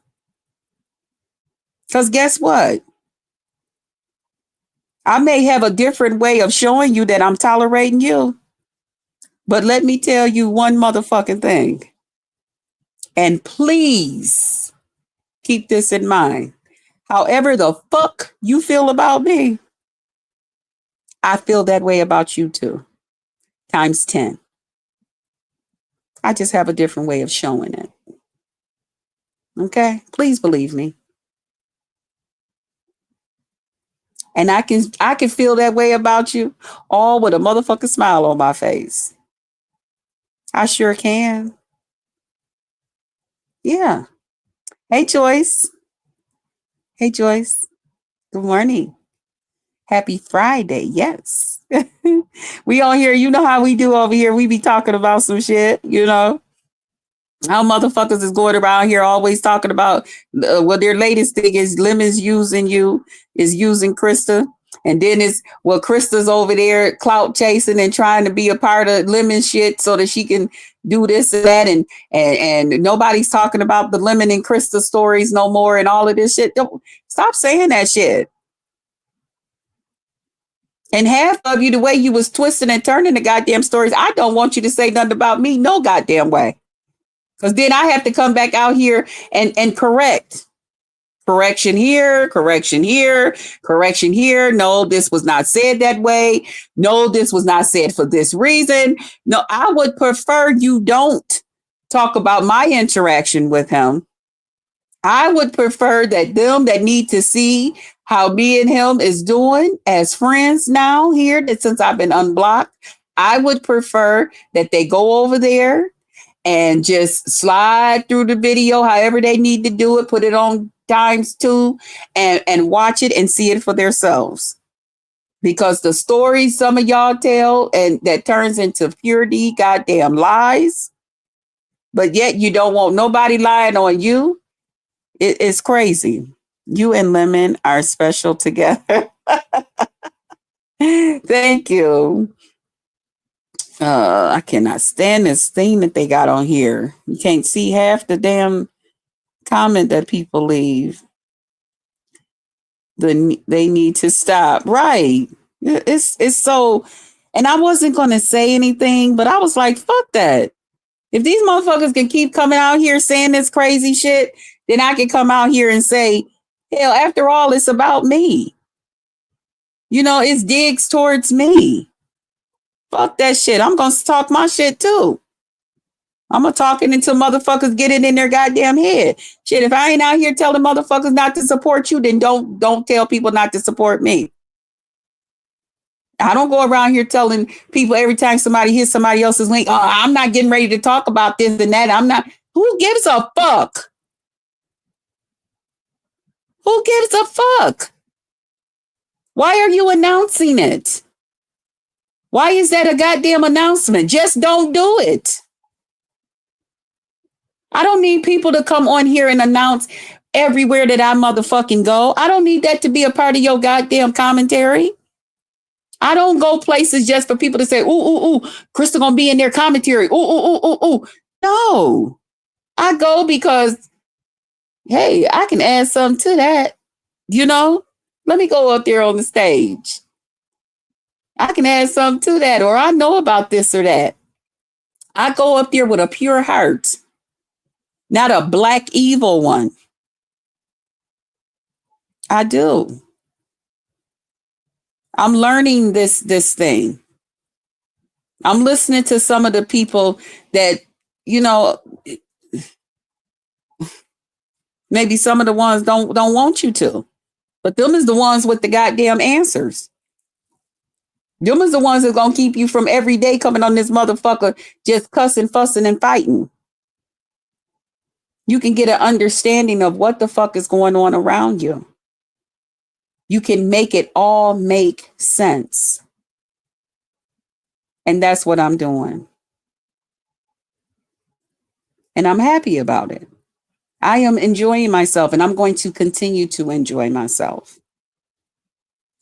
Because guess what? I may have a different way of showing you that I'm tolerating you. But let me tell you one motherfucking thing. And please keep this in mind. However the fuck you feel about me, I feel that way about you too. Times 10. I just have a different way of showing it. Okay? Please believe me. And I can feel that way about you, all with a motherfucking smile on my face. I sure can. Yeah. Hey Joyce. Hey Joyce. Good morning. Happy Friday. Yes. We on here. You know how we do over here. We be talking about some shit, you know. How motherfuckers is going around here always talking about well, their latest thing is Lemon's using you, is using Krista. And then it's well, Krista's over there clout chasing and trying to be a part of Lemon shit so that she can do this and that. And nobody's talking about the Lemon and Krista stories no more and all of this shit. Don't, stop saying that shit. And half of you, the way you was twisting and turning the goddamn stories, I don't want you to say nothing about me no goddamn way. Because then I have to come back out here and correct. Correction here, correction here, correction here. No, this was not said that way. No, this was not said for this reason. No, I would prefer you don't talk about my interaction with him. I would prefer that them that need to see how me and him is doing as friends now here, that since I've been unblocked, I would prefer that they go over there and just slide through the video however they need to do it, put it on times 2 and watch it and see it for themselves. Because the stories some of y'all tell and that turns into purity goddamn lies, but yet you don't want nobody lying on you. It's crazy. You and Lemon are special together. Thank you. I cannot stand this thing that they got on here. You can't see half the damn comment that people leave. They need to stop. Right. It's so, and I wasn't going to say anything, but I was like, fuck that. If these motherfuckers can keep coming out here saying this crazy shit, then I can come out here and say, hell, after all, it's about me. You know, it's digs towards me. Fuck that shit. I'm going to talk my shit too. I'm going to talk it until motherfuckers get it in their goddamn head. Shit, if I ain't out here telling motherfuckers not to support you, then don't tell people not to support me. I don't go around here telling people every time somebody hits somebody else's link, oh, I'm not getting ready to talk about this and that. I'm not. Who gives a fuck? Who gives a fuck? Why are you announcing it? Why is that a goddamn announcement? Just don't do it. I don't need people to come on here and announce everywhere that I motherfucking go. I don't need that to be a part of your goddamn commentary. I don't go places just for people to say, ooh, ooh, ooh, Krista gonna be in their commentary. Ooh, ooh, ooh, ooh, ooh. No. I go because, hey, I can add something to that. You know? Let me go up there on the stage. I can add something to that, or I know about this or that. I go up there with a pure heart, not a black evil one. I do. I'm learning this thing. I'm listening to some of the people that, you know, maybe some of the ones don't want you to, but them is the ones with the goddamn answers. Them is the ones that's gonna keep you from every day coming on this motherfucker just cussing, fussing, and fighting. You can get an understanding of what the fuck is going on around you. You can make it all make sense. And that's what I'm doing. And I'm happy about it. I am enjoying myself, and I'm going to continue to enjoy myself.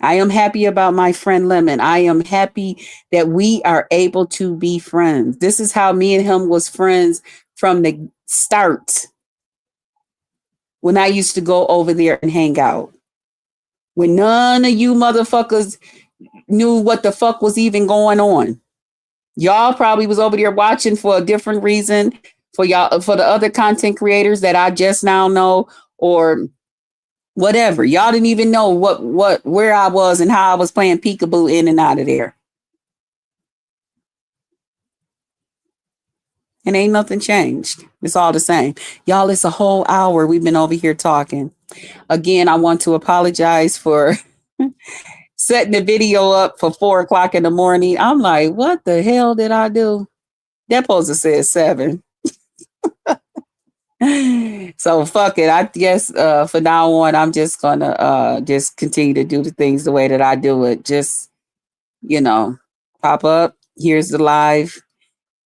I am happy about my friend Lemon. I am happy that we are able to be friends. This is how me and him was friends from the start. When I used to go over there and hang out. When none of you motherfuckers knew what the fuck was even going on. Y'all probably was over there watching for a different reason, for y'all, for the other content creators that I just now know, or whatever. Y'all didn't even know where I was and how I was playing peekaboo in and out of there. And ain't nothing changed. It's all the same. Y'all, it's a whole hour we've been over here talking. Again, I want to apologize for Setting the video up for 4 o'clock in the morning. I'm like, what the hell did I do? That poster said 7. So fuck it. I guess for now on, I'm just gonna just continue to do the things the way that I do it. Just, you know, pop up. Here's the live.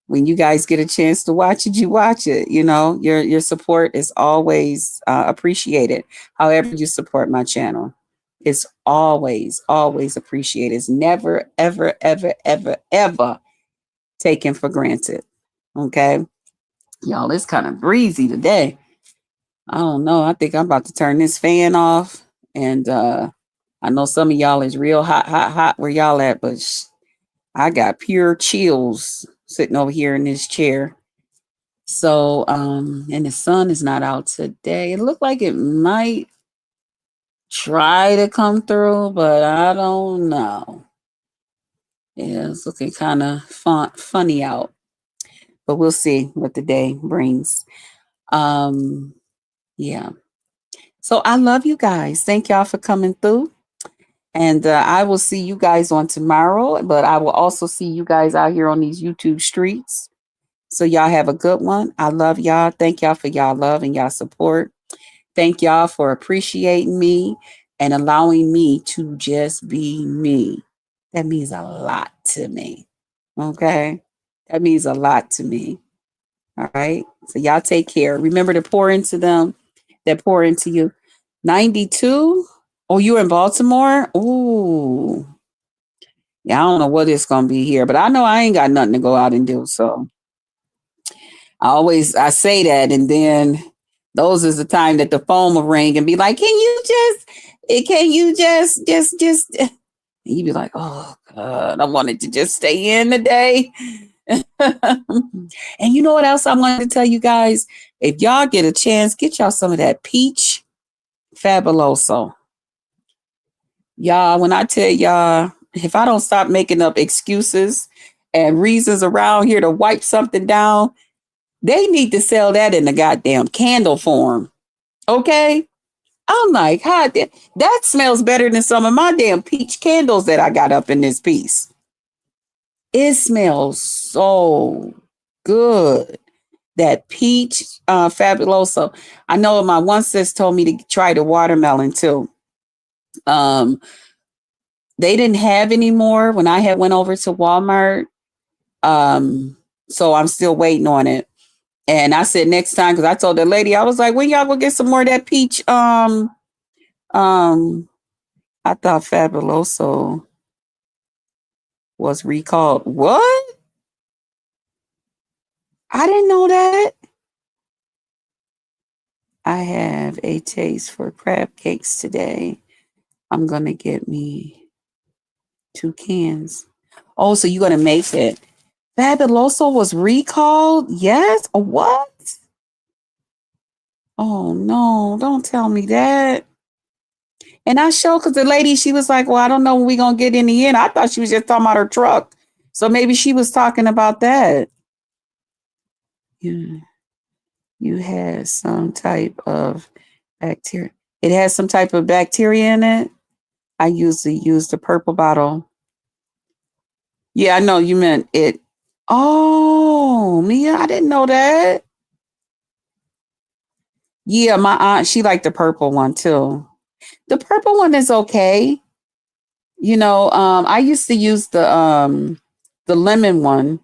When you guys get a chance to watch it, you watch it. You know, your support is always appreciated. However, you support my channel, it's always appreciated. It's never, ever, ever, ever, ever taken for granted. Okay, y'all, it's kind of breezy today. I don't know. I think I'm about to turn this fan off, and I know some of y'all is real hot, hot, hot where y'all at, but I got pure chills sitting over here in this chair. So, and the sun is not out today. It looked like it might try to come through, but I don't know. Yeah, it's looking kind of funny out, but we'll see what the day brings. Yeah. So I love you guys. Thank y'all for coming through. And I will see you guys on tomorrow, but I will also see you guys out here on these YouTube streets. So y'all have a good one. I love y'all. Thank y'all for y'all love and y'all support. Thank y'all for appreciating me and allowing me to just be me. That means a lot to me. Okay? That means a lot to me. All right? So y'all take care. Remember to pour into them that pour into you. 92? Oh, you're in Baltimore? Ooh. Yeah, I don't know what it's gonna be here, but I know I ain't got nothing to go out and do. So I say that, and then those is the time that the phone will ring and be like, can you just and you be like, oh God, I wanted to just stay in today. And you know what else I wanted to tell you guys? If y'all get a chance, get y'all some of that peach fabuloso. Y'all, when I tell y'all, if I don't stop making up excuses and reasons around here to wipe something down, they need to sell that in the goddamn candle form. Okay? I'm like, how that smells better than some of my damn peach candles that I got up in this piece. It smells so good. That peach fabuloso. I know my one sis told me to try the watermelon too. They didn't have any more when I had went over to Walmart. So I'm still waiting on it. And I said next time, because I told the lady, I was like, when y'all go get some more of that peach? I thought Fabuloso was recalled. What? I didn't know that. I have a taste for crab cakes today. I'm gonna get me 2 cans. Oh, so you're gonna make it. Fabuloso was recalled? Yes? What? Oh no, don't tell me that. And I showed because the lady, she was like, well, I don't know when we're gonna get in the end. I thought she was just talking about her truck. So maybe she was talking about that. Yeah. You had some type of bacteria. It has some type of bacteria in it. I usually use the purple bottle. Yeah, I know you meant it. Oh, Mia, I didn't know that. Yeah, my aunt, she liked the purple one too. The purple one is okay. You know, I used to use the lemon one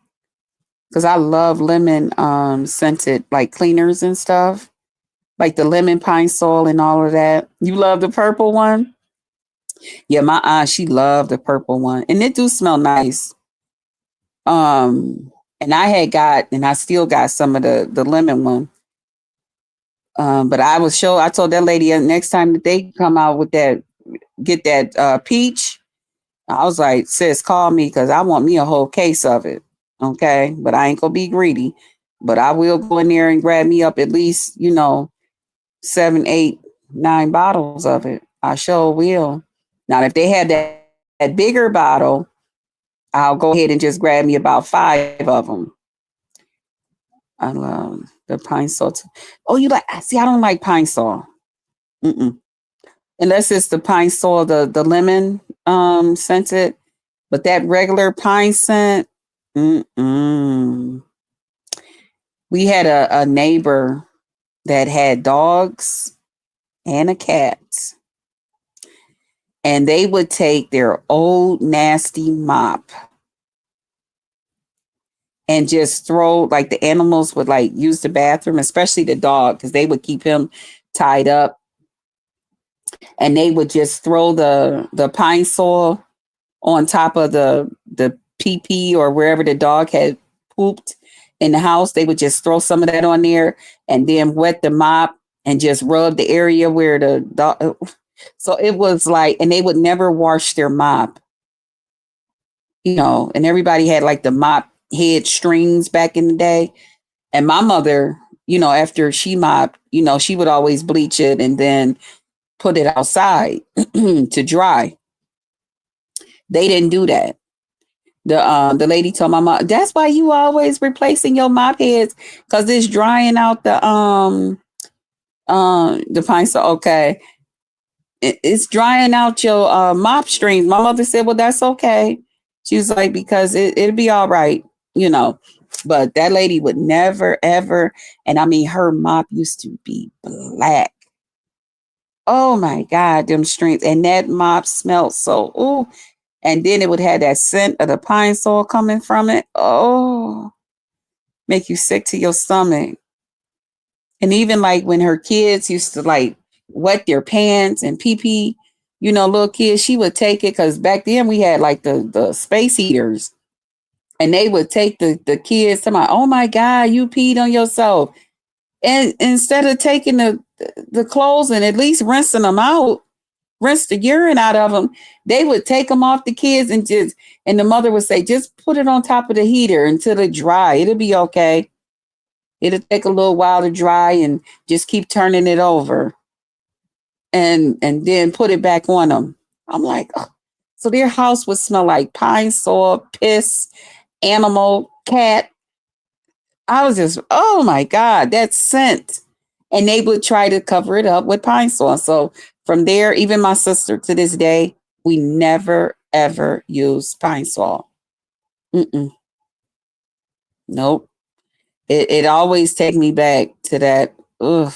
because I love lemon scented like cleaners and stuff. Like the lemon pine sol and all of that. You love the purple one? Yeah, my aunt, she loved the purple one. And it do smell nice. And I still got some of the lemon one. But I told that lady next time that they come out with that, get that peach. I was like, sis, call me because I want me a whole case of it. Okay. But I ain't gonna be greedy. But I will go in there and grab me up at least, 7, 8, 9 bottles of it. I sure will. Now, if they had that bigger bottle, I'll go ahead and just grab me about 5 of them. I love the pine sol. Oh, you like? See, I don't like pine sol. Mm-mm. unless it's the pine sol, the lemon scented, but that regular pine scent. Mm-mm. We had a neighbor that had dogs and a cat, and they would take their old nasty mop and just throw, like, the animals would like use the bathroom, especially the dog, because they would keep him tied up, and they would just throw the pine sol on top of the pee pee or wherever the dog had pooped in the house. They would just throw some of that on there and then wet the mop and just rub the area where the dog. So it was like, and they would never wash their mop, and everybody had like the mop head strings back in the day. And my mother, after she mopped, she would always bleach it and then put it outside to dry. They didn't do that. The lady told my mom, that's why you always replacing your mop heads, because it's drying out the pine sol. Okay. It's drying out your mop strings. My mother said, well, that's okay. She was like, because it'll be all right, you know. But that lady would never, ever. And I mean, her mop used to be black. Oh my God, them strings. And that mop smelled so, ooh. And then it would have that scent of the pine sol coming from it. Oh, make you sick to your stomach. And even like when her kids used to like wet their pants and pee pee, little kids, she would take it, because back then we had like the space heaters, and they would take the kids to my, oh my God, you peed on yourself. And instead of taking the clothes and at least rinsing them out, rinse the urine out of them, they would take them off the kids and the mother would say, just put it on top of the heater until it dry. It'll be okay. It'll take a little while to dry, and just keep turning it over and then put it back on them. I'm like, oh. So their house would smell like pine sol, piss, animal, cat. I was just, oh my God, that scent. And they would try to cover it up with pine sol. So from there, even my sister to this day, we never, ever use pine sol. Mm-mm. Nope. It always take me back to that, ugh,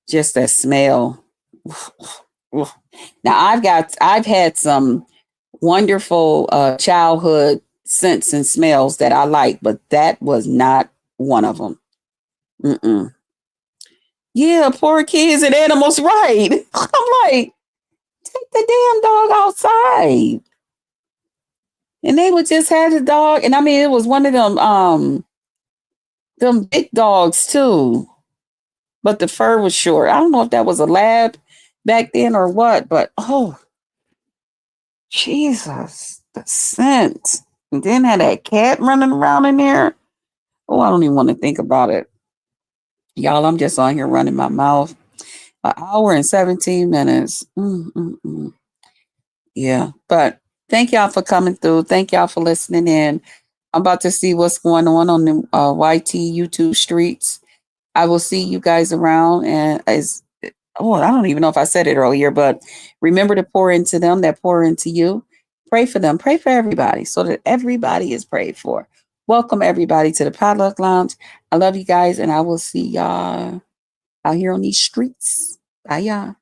just that smell. Now I've had some wonderful childhood scents and smells that I like, but that was not one of them. Mm-mm. Yeah, poor kids and animals, right? I'm like, take the damn dog outside. And they would just have the dog. And I mean, it was one of them big dogs too. But the fur was short. I don't know if that was a lab back then or what, but oh Jesus, the scent. And then had that cat running around in there. Oh, I don't even want to think about it. Y'all, I'm just on here running my mouth. An hour and 17 minutes. Mm-mm-mm. Yeah, but thank y'all for coming through. Thank y'all for listening in. I'm about to see what's going on the YT YouTube streets. I will see you guys around. And I don't even know if I said it earlier, but remember to pour into them that pour into you. Pray for them. Pray for everybody so that everybody is prayed for. Welcome everybody to the Potluck Lounge. I love you guys, and I will see y'all out here on these streets. Bye, y'all.